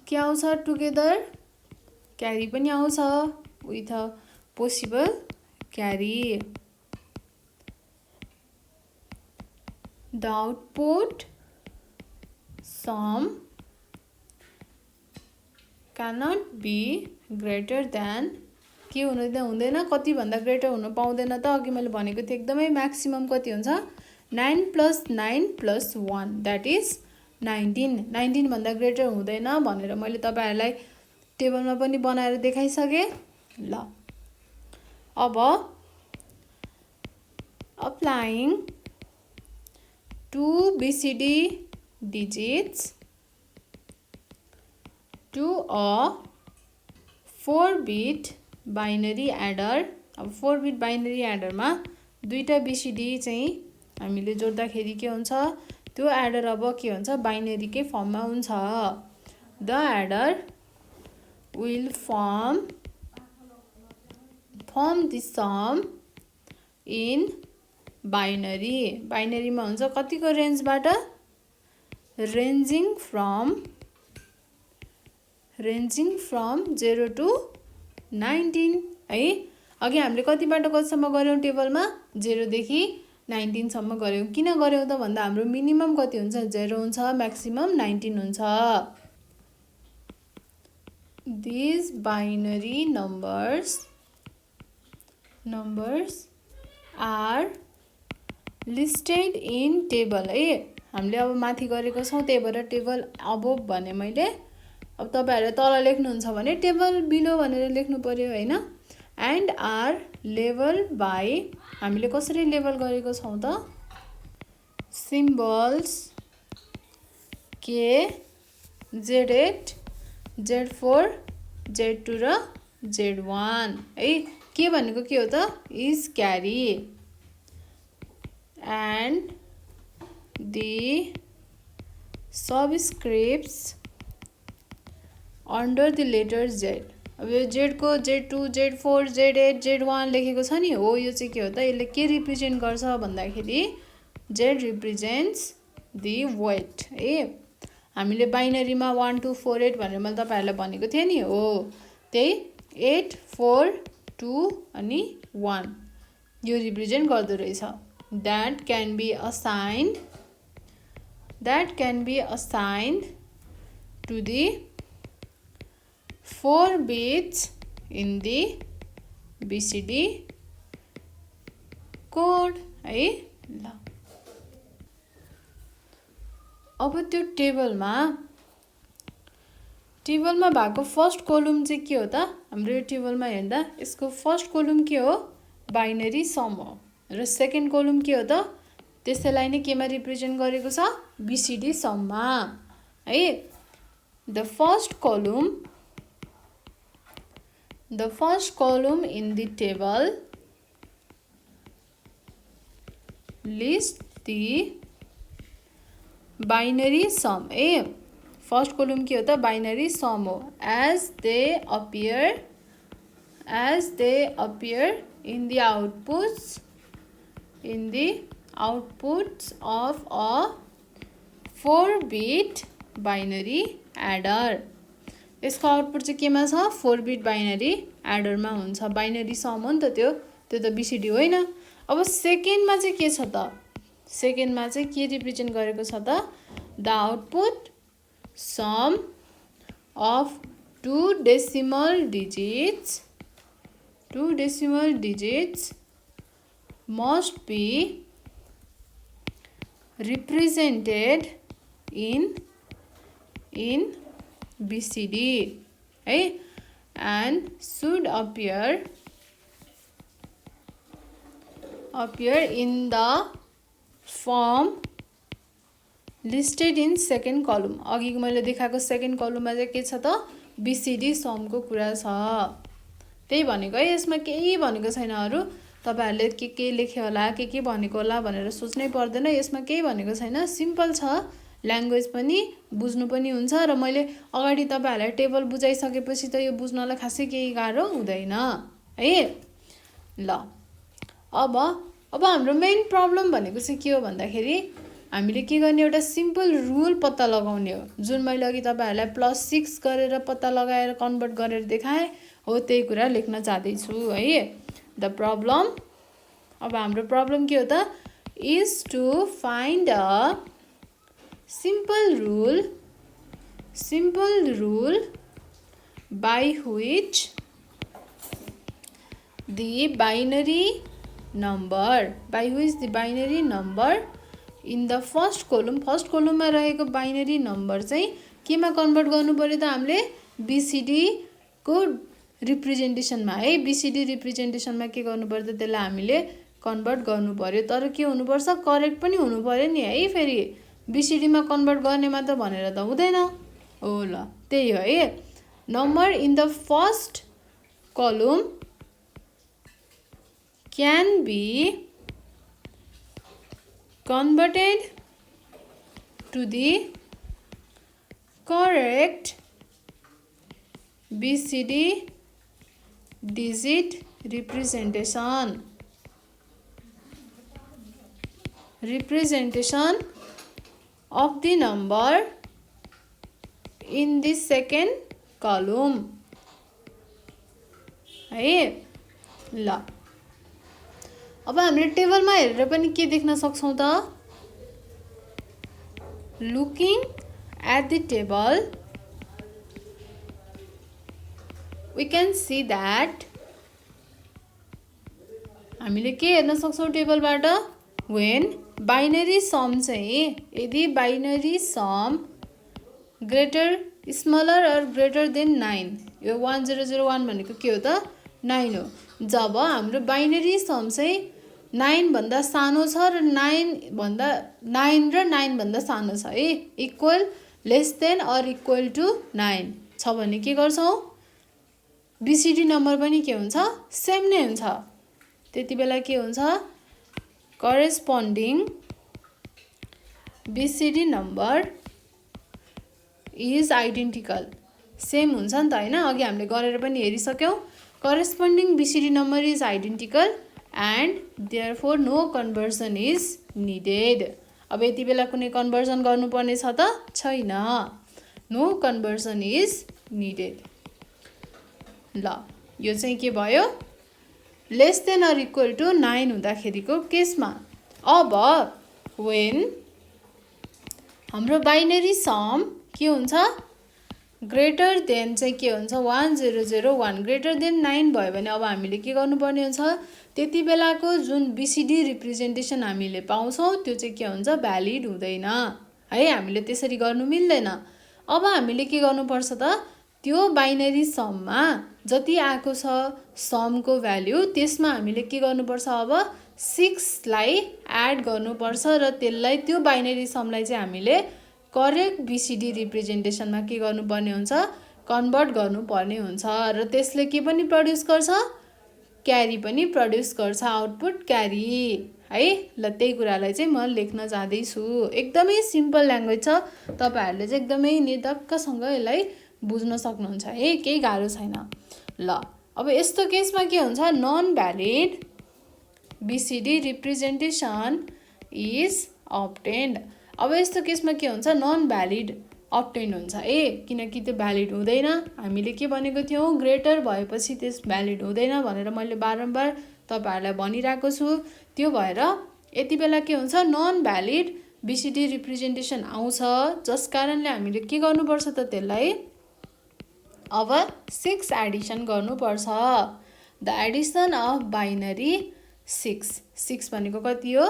के आउँछ टुगेदर क्यारी पनि आउँछ with a possible carry. The output sum cannot be greater than के हुँदैन कति भन्दा ग्रेटर हुन पाउँदैन त। अघि मैले भनेको थिएँ एकदमै म्याक्सिमम कति हुन्छ 9 + 9 + 1 दैट इज 19। 19 भन्दा ग्रेटर हुँदैन भनेर मैले तपाईहरुलाई टेबलमा पनि बनाएर देखाइसके। ल अब applying 2 BCD digits to a 4-bit binary adder। अब 4-bit binary adder मा दुईटा BCD चाहिँ हामीले जोड्दाखेरि के हुन्छ त्यो एडर अब के हुन्छ बाइनरी कै फर्ममा हुन्छ। The adder will form the sum in binary. Binary मा हुन्छ कतिको रेन्जबाट रेन्जिङ फ्रम 0 to 19 है। अघि हामीले कतिबाट कतिसम्म गर्यौं टेबलमा 0 देखि 19 सम्म गर्यौं। किन गर्यौं त भन्दा हाम्रो मिनिमम कति हुन्छ 0 हुन्छ, म्याक्सिमम 19 हुन्छ। These binary numbers are listed in table है। हामीले अब माथि गरेको छौं त्यही भएर टेबल अबोभ भने मैले। अब तपाईहरुले तल लेख्नुहुन्छ भने टेबल बिलो भनेर लेख्नु पर्यो हैन। एन्ड आर लेबल बाइ हामीले कसरी लेबल गरेको छौं त सिम्बल्स के Z8 Z4 Z2 र Z1 है। के भनेको के हो त is carry and the subscripts under the letter Z। अब यो Z को Z2 Z4 Z8 Z1 लेखेको छ नि हो, यो चाहिँ के हो त यसले के रिप्रेजेन्ट गर्छ भन्दाखेरि Z represents the weight है। हामीले बाइनरीमा 1 2 4 8 भनेर मैले तपाईहरुलाई भनेको थिएँ नि हो त्यही 8 4 2 अनि 1 यो रिप्रेजेन्ट गर्दो रहेछ that can be assigned to the 4 bits in the BCD code है ल अब त्यो टेबलमा भएको फर्स्ट कलम चाहिँ के हो त हाम्रो यो टेबलमा हेर्दा यसको फर्स्ट कलम के हो बाइनरी सम हो र सेकेन्ड कलम के हो त त्यसैलाई नै केमा रिप्रेजेन्ट गरेको छ बीसीडी सममा है the first column in the table lists the binary sum A first कलम के हो त बाइनरी सम हो as they appear in the outputs of a 4-bit binary adder यसको आउटपुट चाहिँ केमा छ 4-bit बाइनरी एडरमा हुन्छ बाइनरी सम हो नि त त्यो त बीसीडी होइन अब सेकेन्डमा चाहिँ के छ त सेकेन्डमा चाहिँ के रिप्रेजेन्ट गरेको छ त the output sum of 2 decimal digits must be represented in BCD है and should appear in the form listed in second column अघि मैले देखाएको सेकेन्ड कलममा चाहिँ के छ त बीसीडी समको कुरा छ त्यही भनेको है यसमा केही भनेको छैन अरु तपाईहरुले के लेख्यो होला के भनेको होला भनेर सोच्नै पर्दैन यसमा केही भनेको छैन सिम्पल छ ल्याङ्ग्वेज पनि बुझ्नु पनि हुन्छ र मैले अगाडि तपाईहरुलाई टेबल बुझाइसकेपछि त यो बुझ्नलाई खासै केही गाह्रो हुँदैन है ल अब हाम्रो मेन प्रब्लम भनेको चाहिँ के हो भन्दाखेरि हामीले के गर्ने एउटा सिम्पल रुल पत्ता लगाउने हो जुन मैले अघि तपाईहरुलाई +6 गरेर पत्ता लगाएर कन्भर्ट गरेर देखाए हो त्यही कुरा लेख्न चाहदै छु है द प्रब्लम अब हाम्रो प्रब्लम के हो त is to find a simple rule by which the binary number in the first column मा रहेको बाइनरी नम्बर चाहिँ केमा कन्भर्ट गर्नु पर्यो त हामीले बीसीडी को रिप्रेजेन्टेसनमा है बीसीडी रिप्रेजेन्टेसनमा के गर्नु पर्यो त त्यसलाई हामीले कन्भर्ट गर्नु पर्यो तर के हुनु पर्छ करेक्ट पनि हुनु पर्यो नि है फेरि बीसीडी मा कन्भर्ट गर्ने मात्र भनेर त हुँदैन हो ल त्यही हो है नम्बर इन द फर्स्ट कलम can be converted to the correct BCD digit representation of the number in the second column है ल अब हामीले टेबलमा हेरेर पनि के देख्न सक्छौं त looking at the table we can see that हामीले के हेर्न सक्छौं टेबलबाट when बाइनरी सम चाहिँ यदि बाइनरी सम ग्रेटर स्मलर और ग्रेटर देन 9 यो 1001 भनेको के हो त 9 हो जब हाम्रो बाइनरी सम चाहिँ 9 भन्दा सानो छ र 9 र 9 भन्दा सानो छ है इक्वल लेस देन और इक्वल टु 9 छ भने के गर्छौं बीसीडी नम्बर पनि के हुन्छ सेम नै हुन्छ त्यतिबेला के हुन्छ corresponding BCD number is identical same हुन्छ नि त हैन अघि हामीले गरेर पनि हेरिसक्यौ corresponding BCD number is identical and therefore no conversion is needed अब यति बेला कुनै कन्भर्जन गर्नुपर्ने छ त छैन, नो कन्भर्जन इज निडेड। ल यो चाहिँ के भयो, less than or equal to 9 हुँदाखेरिको केसमा। अब वेन हाम्रो बाइनरी सम के हुन्छ, ग्रेटर देन चाहिँ के हुन्छ 1001 ग्रेटर देन 9 भयो भने अब हामीले के गर्नुपर्ने हुन्छ, त्यति बेलाको जुन बीसीडी रिप्रेजेन्टेसन हामीले पाउँछौँ त्यो चाहिँ के हुन्छ, भ्यालिड हुँदैन है, हामीले त्यसरी गर्नु मिल्दैन। अब हामीले के गर्नुपर्छ त, त्यो बाइनरी सममा जति आएको छ समको भ्याल्यु त्यसमा हामीले के गर्नुपर्छ, अब 6 लाई एड गर्नुपर्छ र त्यसलाई त्यो बाइनरी समलाई चाहिँ हामीले करेक्ट बीसीडी रिप्रेजेन्टेसनमा के गर्नुपर्ने हुन्छ, कन्भर्ट गर्नुपर्ने हुन्छ र त्यसले के पनि प्रड्युस गर्छ, क्यारी पनि प्रड्युस गर्छ, आउटपुट क्यारी है। ल त्यही कुरालाई चाहिँ म लेख्न जाँदैछु। एकदमै सिम्पल ल्याङ्ग्वेज छ, तपाईहरूले चाहिँ एकदमै निर्धक्कसँग यसलाई बुझ्न सक्नुहुन्छ है, केही गाह्रो छैन। ल अब यस्तो केसमा के हुन्छ, non valid BCD representation is obtained. अब यस्तो केसमा के हुन्छ, नन भ्यालिड अब्टेन्ड हुन्छ ए, किनकि त्यो भ्यालिड हुँदैन। हामीले के भनेको थियौँ, ग्रेटर भएपछि त्यस भ्यालिड हुँदैन भनेर मैले बारम्बार तपाईँहरूलाई भनिरहेको छु। त्यो भएर यति बेला के हुन्छ, नन भ्यालिड बीसीडी रिप्रेजेन्टेसन आउँछ, जस कारणले हामीले के गर्नुपर्छ त, त्यसलाई अब 6 एडिसन गर्नुपर्छ। द एडिसन अफ बाइनरी 6 भनेको कति हो,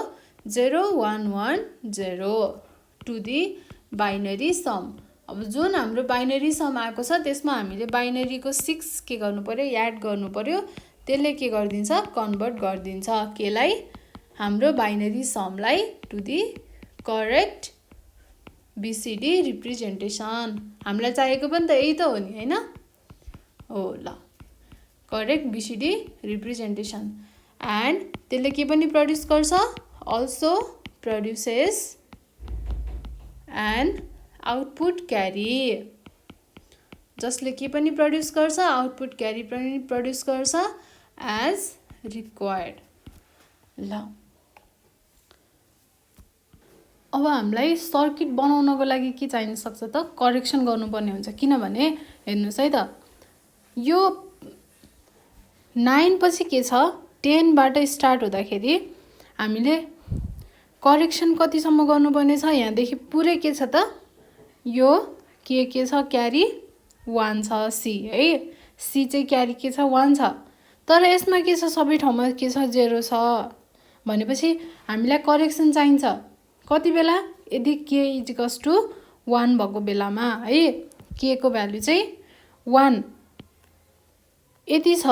0110 टु दि बाइनरी सम। अब जुन हाम्रो बाइनरी सम आएको छ त्यसमा हामीले बाइनरीको 6 के गर्नु पर्यो, एड गर्नु पर्यो, त्यसले के गरिदिन्छ, कन्भर्ट गरिदिन्छ केलाई, हाम्रो बाइनरी समलाई to the correct BCD representation. हामीलाई चाहिएको पनि त यही त हो नि हैन, हो ल करेक्ट बीसीडी रिप्रेजेन्टेसन। एन्ड त्यसले के पनि प्रड्युस गर्छ, अल्सो प्रड्युसेस एन्ड आउटपुट क्यारी, जसले के पनि प्रड्युस गर्छ, आउटपुट क्यारी पनि प्रड्युस गर्छ एज रिक्वायर्ड। ल अब हामीलाई सर्किट बनाउनको लागि के चाहिन सक्छ त, करेक्सन गर्नुपर्ने हुन्छ। किनभने हेर्नुहोस् है त, यो 9 पछि के छ, 10 बाट स्टार्ट हुँदाखेरि हामीले करेक्सन कतिसम्म गर्नुपर्ने छ, यहाँदेखि पुरै के छ त, यो के छ, क्यारी 1 छ, सी है, सी चाहिँ क्यारी के छ, 1 छ। तर यसमा के छ, सबै ठाउँमा के छ, 0 छ भनेपछि हामीलाई करेक्सन चाहिन्छ कति बेला, यदि के इक्वल्स टु 1 भएको बेलामा है, के को भ्यालु चाहिँ 1 यति छ,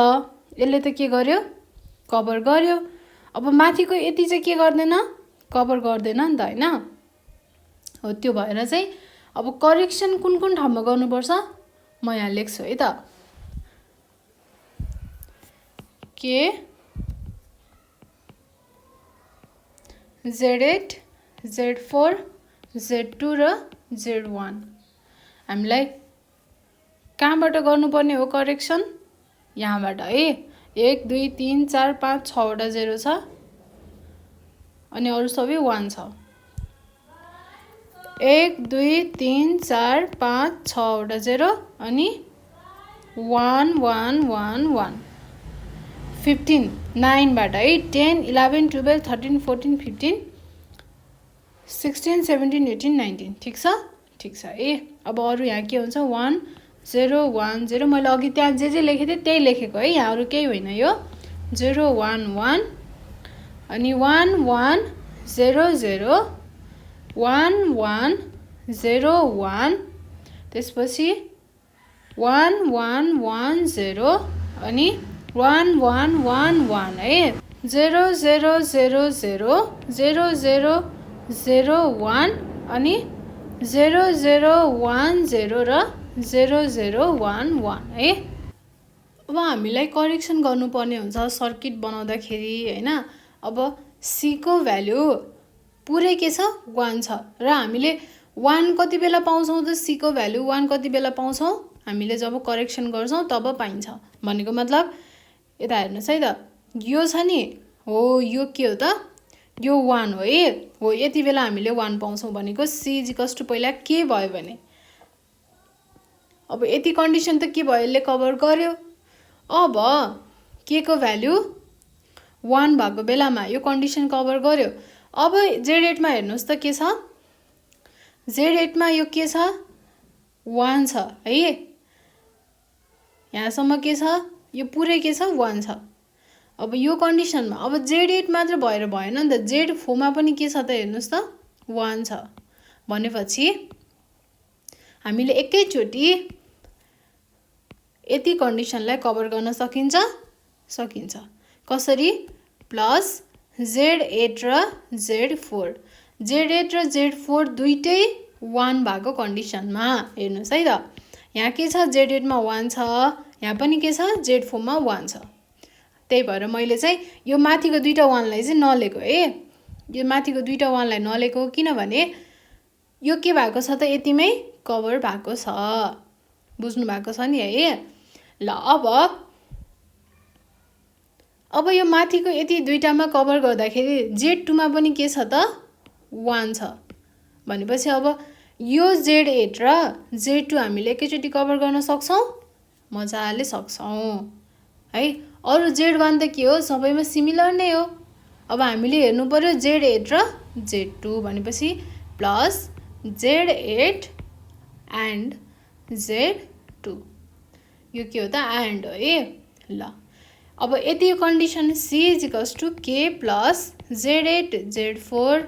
यसले त के गर्यो, कभर गर्यो। अब माथिको यति चाहिँ के गर्दैन, कभर गर्दैन नि त हैन, हो। त्यो भएर चाहिँ अब करेक्सन कुन कुन ठाउँमा गर्नुपर्छ म यहाँ लेख्छु है त, के Z8 Z4 Z2 र Z1 हामीलाई कहाँबाट गर्नुपर्ने हो करेक्सन, यहाँबाट है। 1 2 3 4 5 6 वटा 0 छ अनि अरु सबै 1 छ। 1 2 3 4 5 6 वटा 0 अनि 1 1 1 1 15 9 बाट है, 10 11 12 13 14 15 16 17 18 19 ठिक छ, ठिक छ ए। अब अरु यहाँ के हुन्छ, 1 0 1 0, मैले अघि त्यहाँ जे लेखेको थिएँ त्यही लेखेको है, यहाँ अरु केही होइन, यो 0 1 1 अनि 1 1 0 0 1 1 0 1 त्यसपछि 1 1 1 0 अनि 1 1 1 1 है, 0 0 0 0 0 0 0 1 अनि 0 0 1 0 र 0 0 1 1 है। अब हामीलाई करेक्सन गर्नुपर्ने हुन्छ सर्किट बनाउँदाखेरि हैन। अब सी को भ्यालु पुरै के छ, 1 छ र हामीले 1 कति बेला पाउँछौँ त, सी को भ्यालु 1 कति बेला पाउँछौँ, हामीले जब करेक्सन गर्छौँ तब पाइन्छ भनेको मतलब। यता हेर्नुहोस् है त, यो छ नि, हो यो के हो त, यो 1 हो है। हो यति बेला हामीले 1 पाउँछौँ भनेको c = पहिला के भयो भने अब यति कन्डिसन त के भयो यसले कभर गर्यो। अब के को भ्यालु 1 भएको बेलामा यो कन्डिसन कभर गर्यो। अब Z8 मा हेर्नुस् त के छ Z8 मा यो के छ 1 छ है। यहाँसम्म के छ यो पुरै के छ 1 छ। अब यो कन्डिसनमा अब Z8 मात्र भएर भएन नि त Z4 मा पनि के छ त हेर्नुस् त 1 छ भनेपछि हामीले एकैचोटी यति कन्डिसनलाई कभर गर्न सकिन्छ कसरी प्लस Z8 र Z4 र Z4 दुईटै 1 भएको कन्डिसनमा हेर्नुस् है त। यहाँ के छ Z8 मा 1 छ यहाँ पनि के छ Z4 मा 1 छ। त्यही भएर मैले चाहिँ यो माथिको दुईटा 1 लाई चाहिँ नलेको है। यो माथिको दुईटा 1 लाई नलेको किनभने यो के भएको छ त यतिमै कभर भएको छ। बुझ्नु भएको छ नि है। ल अब यो माथिको यति दुईटामा कभर गर्दाखेरि Z2 मा पनि के छ त 1 छ भनेपछि अब यो Z8 र Z2 हामीले एकैचोटी कभर गर्न सक्छौं मजाले सक्छौं है। अरु Z1 त के हो सबैमा सिमिलर नै हो। अब हामीले हेर्नु पर्यो Z8 र Z2 भनेपछि प्लस Z8 एन्ड Z2 यो के हो त एन्ड हो है। ल अब यति condition C = K plus Z8 Z4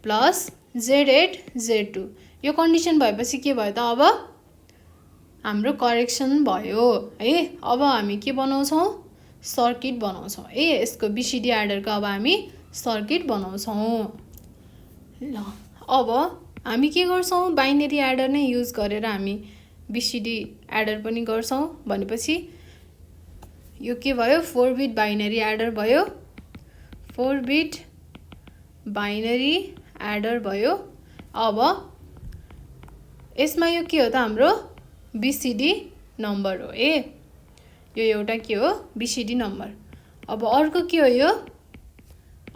plus Z8 Z2 यो कन्डिसन भएपछि के भयो त अब हाम्रो करेक्सन भयो है। अब हामी के बनाउँछौं सर्किट बनाउँछौं है। यसको BCD एडरको अब हामी सर्किट बनाउँछौं। ल अब हामी के गर्छौं बाइनरी एडर नै युज गरेर हामी BCD एडर पनि गर्छौं भनेपछि यो के भयो 4 बिट बाइनरी एडर भयो 4 बिट बाइनरी एडर भयो। अब यसमा यो के हो त हाम्रो BCD नम्बर हो ए। यो एउटा के हो BCD नम्बर। अब अर्को के हो यो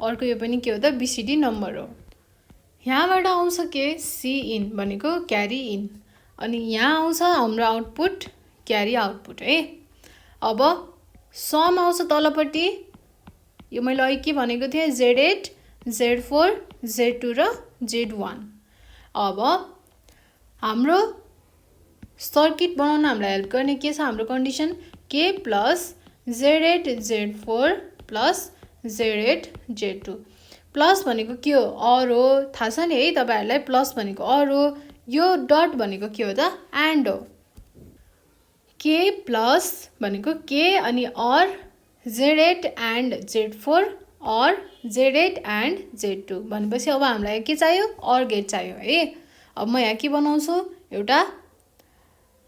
अर्को यो पनि के हो त BCD नम्बर हो। यहाँबाट आउँछ के C इन भनेको क्यारी इन अनि यहाँ आउँछ हाम्रो आउटपुट क्यारी आउटपुट है। अब सम आउँछ तलपट्टि यो मैले अघि के भनेको थिएँ Z8 Z4 Z2 र Z1। अब हाम्रो सर्किट बनाउन हामीलाई हेल्प गर्ने के छ हाम्रो condition K plus Z8 Z4 plus Z8 Z2 plus भनेको के हो अर हो थाहा छ नि है तपाईहरुलाई। प्लस भनेको अर हो यो डट भनेको के हो त एन्ड हो। K प्लस भनेको K अनि or Z8 and Z4 or Z8 and Z2 भनेपछि अब हामीलाई के चाहियो अर गेट चाहियो है। अब म यहाँ के बनाउँछु एउटा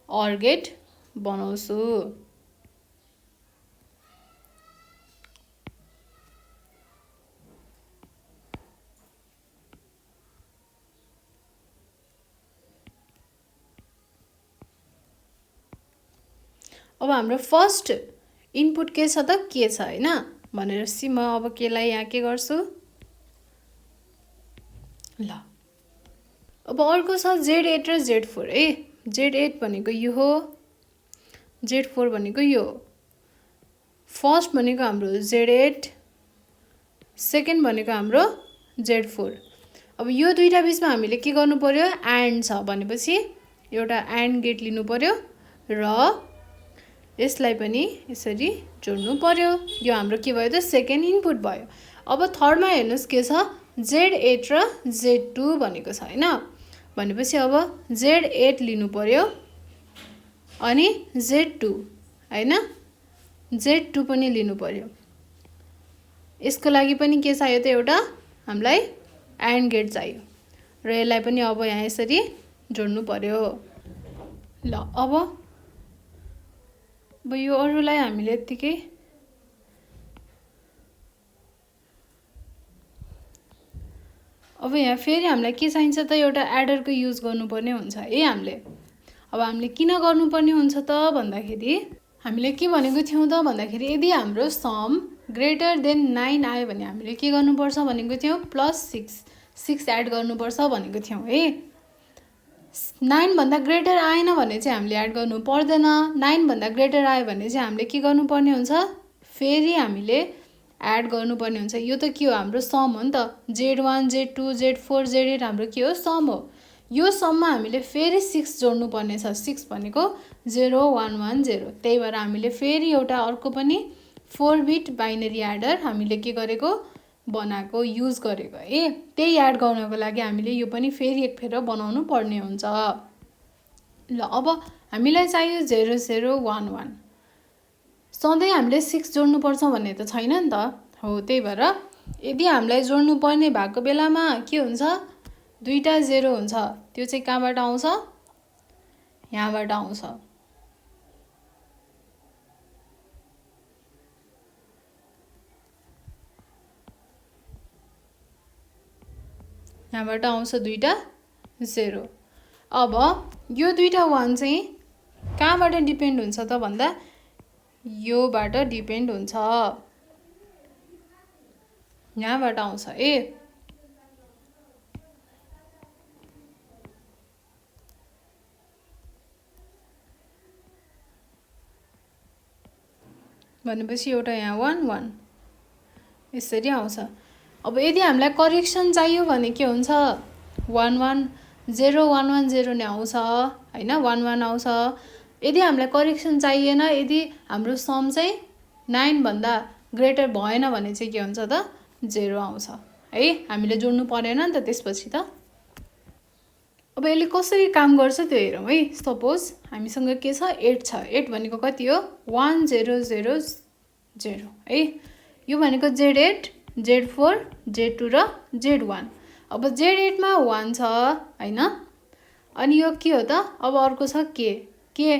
अर गेट बनाउँछु। अब हाम्रो फर्स्ट इनपुट के छ त के छ हैन भनेर सी म अब केलाई यहाँ के गर्छु ल। अब अर्को छ Z8 र Z4 है। Z8 भनेको यो हो Z4 भनेको यो हो। फर्स्ट भनेको हाम्रो Z8 सेकेन्ड भनेको हाम्रो Z4। अब यो दुईटा बीचमा हामीले के गर्नु पर्यो एन्ड छ भनेपछि एउटा एन्ड गेट लिनु पर्यो र यसलाई पनि यसरी जोड्नु पर्यो। यो हाम्रो के भयो त सेकेन्ड इनपुट भयो। अब थर्डमा हेर्नुस् के छ Z8 र Z2 भनेको छ हैन भनेपछि अब Z8 लिनु पर्यो अनि Z2 हैन Z2 पनि लिनु पर्यो। यसको लागि पनि के चाहियो त एउटा हामीलाई एन्ड गेट चाहियो र यसलाई पनि अब यहाँ यसरी जोड्नु पर्यो। ल अब यो अरुलाई हामीले यतिकै अब यहाँ फेरि हामीलाई के चाहिन्छ त एउटा एडरको युज गर्नुपर्ने हुन्छ है हामीले। अब हामीले किन गर्नुपर्ने हुन्छ त भन्दाखेरि हामीले के भनेको थियौं त भन्दाखेरि यदि हाम्रो सम ग्रेटर देन 9 आयो भने हामीले के गर्नुपर्छ भनेको थियौँ +6 एड गर्नुपर्छ भनेको थियौँ है। 9 भन्दा ग्रेटर आएन भने चाहिँ हामीले एड गर्नु पर्दैन। 9 भन्दा ग्रेटर आयो भने चाहिँ हामीले के गर्नुपर्ने हुन्छ, फेरि हामीले एड गर्नुपर्ने हुन्छ। यो त के हो, हाम्रो सम हो नि त। Z1 Z2 Z4 Z8 हाम्रो के हो, सम हो। यो सममा हामीले फेरि 6 जोड्नु पर्ने छ। 6 भनेको 0 1 1 0। त्यही भएर हामीले फेरि एउटा अर्को पनि 4 बिट बाइनरी एडर हामीले के गरेको, बनाएको, युज गरेको है। त्यही एड गर्नको लागि हामीले यो पनि फेरि एक फेर बनाउनु पर्ने हुन्छ। ल अब हामीलाई चाहियो 0 0 1 1। सधैँ हामीले 6 जोड्नुपर्छ भन्ने त छैन नि त हो। त्यही भएर यदि हामीलाई जोड्नु पर्ने भएको बेलामा के हुन्छ, दुईटा 0 हुन्छ। त्यो चाहिँ कहाँबाट आउँछ, यहाँबाट आउँछ। यहाँबाट आउँछ दुईटा 0। अब यो दुईटा 1 चाहिँ कहाँबाट डिपेन्ड हुन्छ त भन्दा योबाट डिपेन्ड हुन्छ, यहाँबाट आउँछ ए। भनेपछि एउटा यहाँ 1 1 यसरी आउँछ। अब यदि हामीलाई करेक्सन चाहियो भने के हुन्छ, 1 1 0 1 1 0 नै आउँछ हैन, 1 1 आउँछ। यदि हामीलाई करेक्सन चाहिएन, यदि हाम्रो सम चाहिँ 9 भन्दा ग्रेटर भएन भने चाहिँ के हुन्छ त, 0 आउँछ है। हामीले जोड्नु परेन नि त त्यसपछि त। अब यसले कसरी काम गर्छ त्यो हेरौँ है। सपोज हामीसँग के छ, 8 छ। 8 भनेको कति हो, 1 0 0 0 है। यो भनेको Z8 Z4 Z2 र Z1। अब Z8 मा 1 छ हैन, अनि यो के हो त, अब अर्को छ के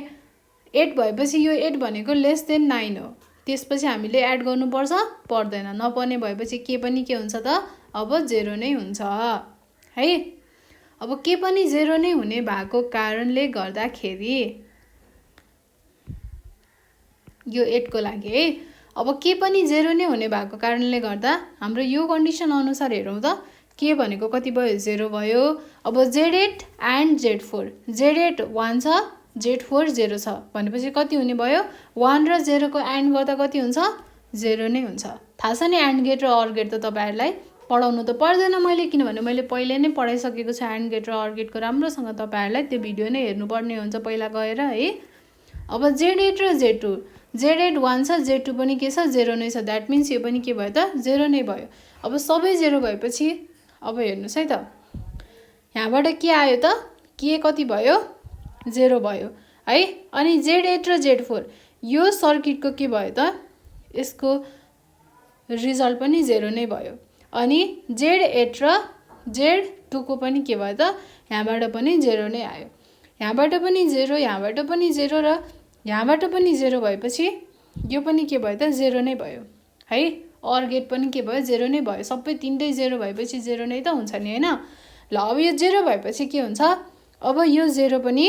8 भएपछि यो 8 भनेको लेस देन 9 हो। त्यसपछि हामीले एड गर्नुपर्छ, पर्दैन। नपर्ने भएपछि के पनि के हुन्छ त, अब 0 नै हुन्छ है। अब के पनि 0 नै हुने भएको कारणले गर्दाखेरि यो 8 को लागि है। अब के पनि 0 नै हुने भएको कारणले गर्दा हाम्रो यो कन्डिसन अनुसार हेरौँ त, के भनेको कति भयो, 0 भयो। अब Z8 एन्ड Z4, Z8 1 छ, Z4 0 छ भनेपछि कति हुने भयो, 1 र 0 को एन्ड गर्दा कति हुन्छ, 0 नै हुन्छ। थाहा छ नि, एन्ड गेट र अर गेट त तपाईँहरूलाई पढाउनु त पर्दैन मैले, किनभने मैले पहिले नै पढाइसकेको छ एन्ड गेट र अर गेटको। राम्रोसँग तपाईँहरूलाई त्यो भिडियो नै हेर्नुपर्ने हुन्छ पहिला गएर है। अब Z8 र Z2, Z8 1 छ, Z2 पनि के छ, 0 नै छ। द्याट मिन्स यो पनि के भयो त, 0 नै भयो। अब सबै 0 भएपछि अब हेर्नुहोस् है त, यहाँबाट के आयो त, के कति भयो, 0 भयो है। अनि Z8 र Z4 यो सर्किटको के भयो त, यसको रिजल्ट पनि 0 नै भयो। अनि Z8 र Z2 को पनि के भयो त, यहाँबाट पनि 0 नै आयो। यहाँबाट पनि 0, यहाँबाट पनि 0 र यहाँबाट पनि 0 भएपछि यो पनि के भयो त, 0 नै भयो है। अर गेट पनि के भयो, 0 नै भयो। सबै तीनटै 0 भएपछि 0 नै त हुन्छ नि हैन। ल अब यो 0 भएपछि के हुन्छ, अब यो 0 पनि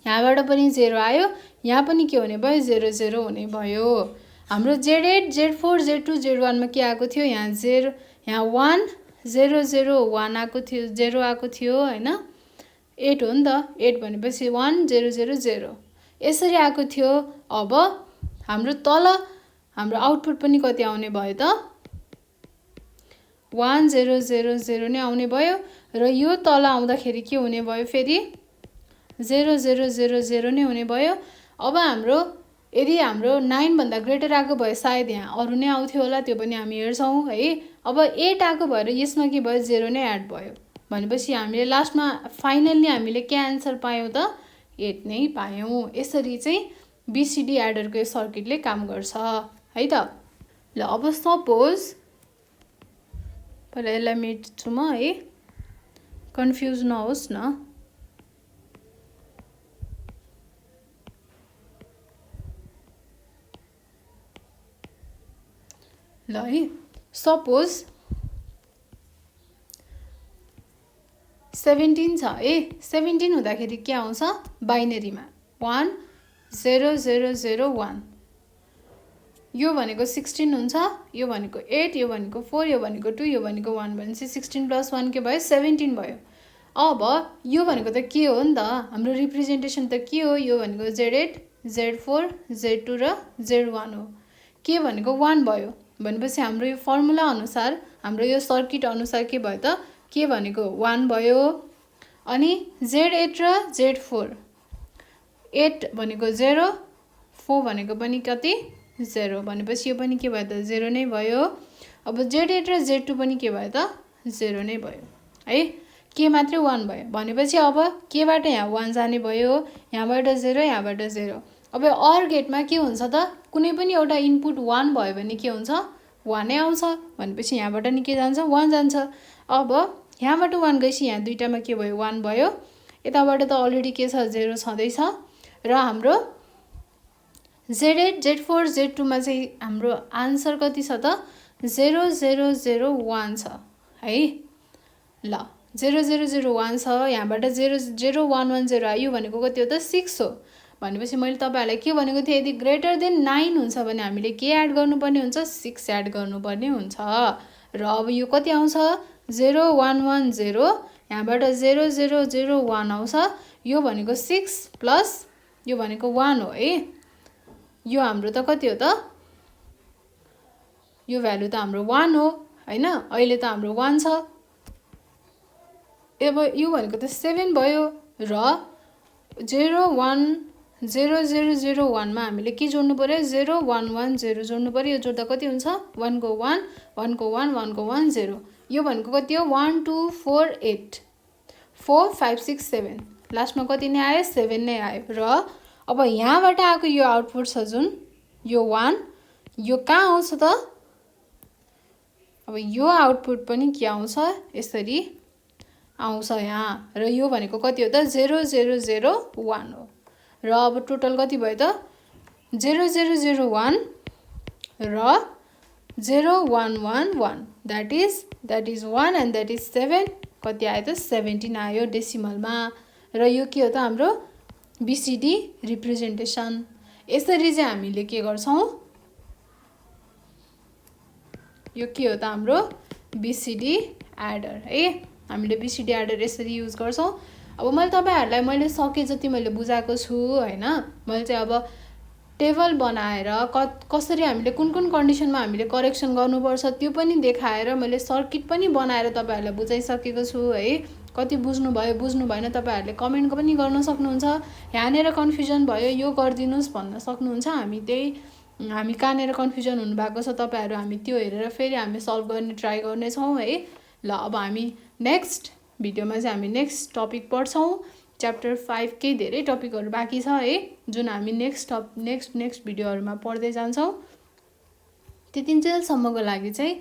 यहाँबाट पनि 0 आयो, यहाँ पनि के हुने भयो, 0 0 हुने भयो। हाम्रो Z8 Z4 Z2 Z1 मा के आएको थियो, यहाँ 0, यहाँ 1 0 0 1 आएको थियो, 0 आएको थियो हैन। 8 हो नि त, 8 भनेपछि 1 0 0 0 यसरी आएको थियो। अब हाम्रो तल हाम्रो आउटपुट पनि कति आउने भयो त, 1 0 0 0 नै आउने भयो। र यो तल आउँदाखेरि के हुने भयो, फेरि 0 0 0 0 नै हुने भयो। अब हाम्रो यदि हाम्रो 9 भन्दा ग्रेटर आएको भए सायद यहाँ अरू नै आउँथ्यो होला, त्यो पनि हामी हेर्छौँ है। अब 8 आएको भएर यसमा के भयो, 0 नै एड भयो भनेपछि हामीले लास्टमा फाइनल्ली हामीले के एन्सर पायौँ त, 8 नै पायौँ। यसरी चाहिँ BCD एडरको सर्किटले काम गर्छ है त। ल अब सपोज पहिला यसलाई मेट्छु म है, कन्फ्युज नहोस् न। ल है, सपोज 17 छ है। 17 हुँदाखेरि के आउँछ, बाइनरीमा 1 0 0 0 1। यो भनेको 16 हुन्छ, यो भनेको 8, यो भनेको 4, यो भनेको 2, यो भनेको 1 भनेपछि 16 + 1 के भयो 17 भयो। अब यो भनेको त के हो नि त, हाम्रो रिप्रेजेन्टेसन त के हो, यो भनेको Z8 Z4 Z2 र Z1 हो। के भनेको 1 भयो भनेपछि हाम्रो यो फर्मुला अनुसार, हाम्रो यो सर्किट अनुसार के भयो त, के भनेको 1 भयो। अनि Z8 र Z4, 8 भनेको 0, 4 भनेको पनि कति 0 भनेपछि यो पनि के भयो त 0 नै भयो। अब Z8 र Z2 पनि के भयो त 0 नै भयो है, के मात्रै 1 भयो भनेपछि अब केबाट यहाँ 1 जाने भयो, यहाँबाट 0, यहाँबाट 0। अब अर गेटमा के हुन्छ त, कुनै पनि एउटा इनपुट 1 भयो भने के हुन्छ 1 नै आउँछ भनेपछि यहाँबाट नि के जान्छ 1 जान्छ। अब यहाँबाट 1 गएपछि यहाँ दुईटामा के भयो 1 भयो, यताबाट त अलरेडी के छ 0 छँदैछ। र हाम्रो Z8 Z4 Z2 मा चाहिँ हाम्रो आन्सर कति छ त 0 0 0 1 छ है। ल 0 0 0 1 छ, यहाँबाट 0 0 1 1 0 आयो भनेको कति हो त 6 हो भनेपछि मैले तपाईहरुलाई के भनेको थिएँ, यदि ग्रेटर देन 9 हुन्छ भने हामीले के एड गर्नुपर्ने हुन्छ 6 एड गर्नुपर्ने हुन्छ। र अब यो कति आउँछ 0 1 1 0, यहाँबाट 0 0 0 1 आउँछ, यो भनेको 6 प्लस यो भनेको 1 हो है। यो हाम्रो त कति हो त, यो भ्यालु त हाम्रो 1 हो हैन, अहिले त हाम्रो 1 छ। अब यो भनेको त 7 भयो र 0 1 0 0 0 1 मा हामीले के जोड्नु पर्यो 0 1 1 0 जोड्नु पर्यो। यो जोड्दा कति हुन्छ 1 को 1 1 को 1 1 को 1 0, यो भनेको कति हो 1 2 4 8 4 5 6 7, लास्टमा कति नै आयो 7 नै आयो। र अब यहाँबाट आएको यो आउटपुट छ जुन यो 1, यो कहाँ आउँछ त, अब यो आउटपुट पनि के आउँछ यसरी आउँछ यहाँ, र यो भनेको कति हो त 0 0 0 1 हो। र अब टोटल कति भयो त 0 0 0 1 र 0 1 1 1, that is 1 and that is 7, कति आयो त 17 आयो डेसिमलमा। र यो के हो त हाम्रो बीसीडी रिप्रेजेन्टेसन। यसरी चाहिँ हामीले के गर्छौं, यो के हो त हाम्रो बीसीडी एडर है, हामीले बीसीडी एडर यसरी युज गर्छौं। अब मैले तपाईहरुलाई मैले सके जति मैले बुझाएको छु हैन, मैले चाहिँ अब टेबल बनाएर कसरी हामीले कुन कुन कन्डिसनमा हामीले करेक्सन गर्नुपर्छ त्यो पनि देखाएर मैले सर्किट पनि बनाएर तपाईहरुलाई बुझाइसकेको छु है। कति बुझ्नु भयो बुझ्नु भएन तपाईहरुले कमेन्ट पनि गर्न सक्नुहुन्छ, यहाँनेर कन्फ्युजन भयो यो गर्दिनुस् भन्न सक्नुहुन्छ। हामी कहाँनेर कन्फ्युजन हुनु भएको छ तपाईहरु हामी त्यो हेरेर फेरि हामी सल्भ गर्ने ट्राई गर्ने छौं है। ल अब हामी नेक्स्ट भिडियोमा चाहिँ हामी नेक्स्ट टपिक पढ्छौं, च्याप्टर 5 के धेरै टपिकहरु बाँकी छ है, जुन हामी नेक्स्ट भिडियोहरुमा पढ्दै जान्छौं। त्यतिन्जेलसम्मको लागि चाहिँ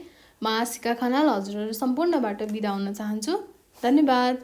म आशिका खनाल हजुरहरु सम्पूर्णबाट बिदा हुन चाहन्छु। धन्यवाद।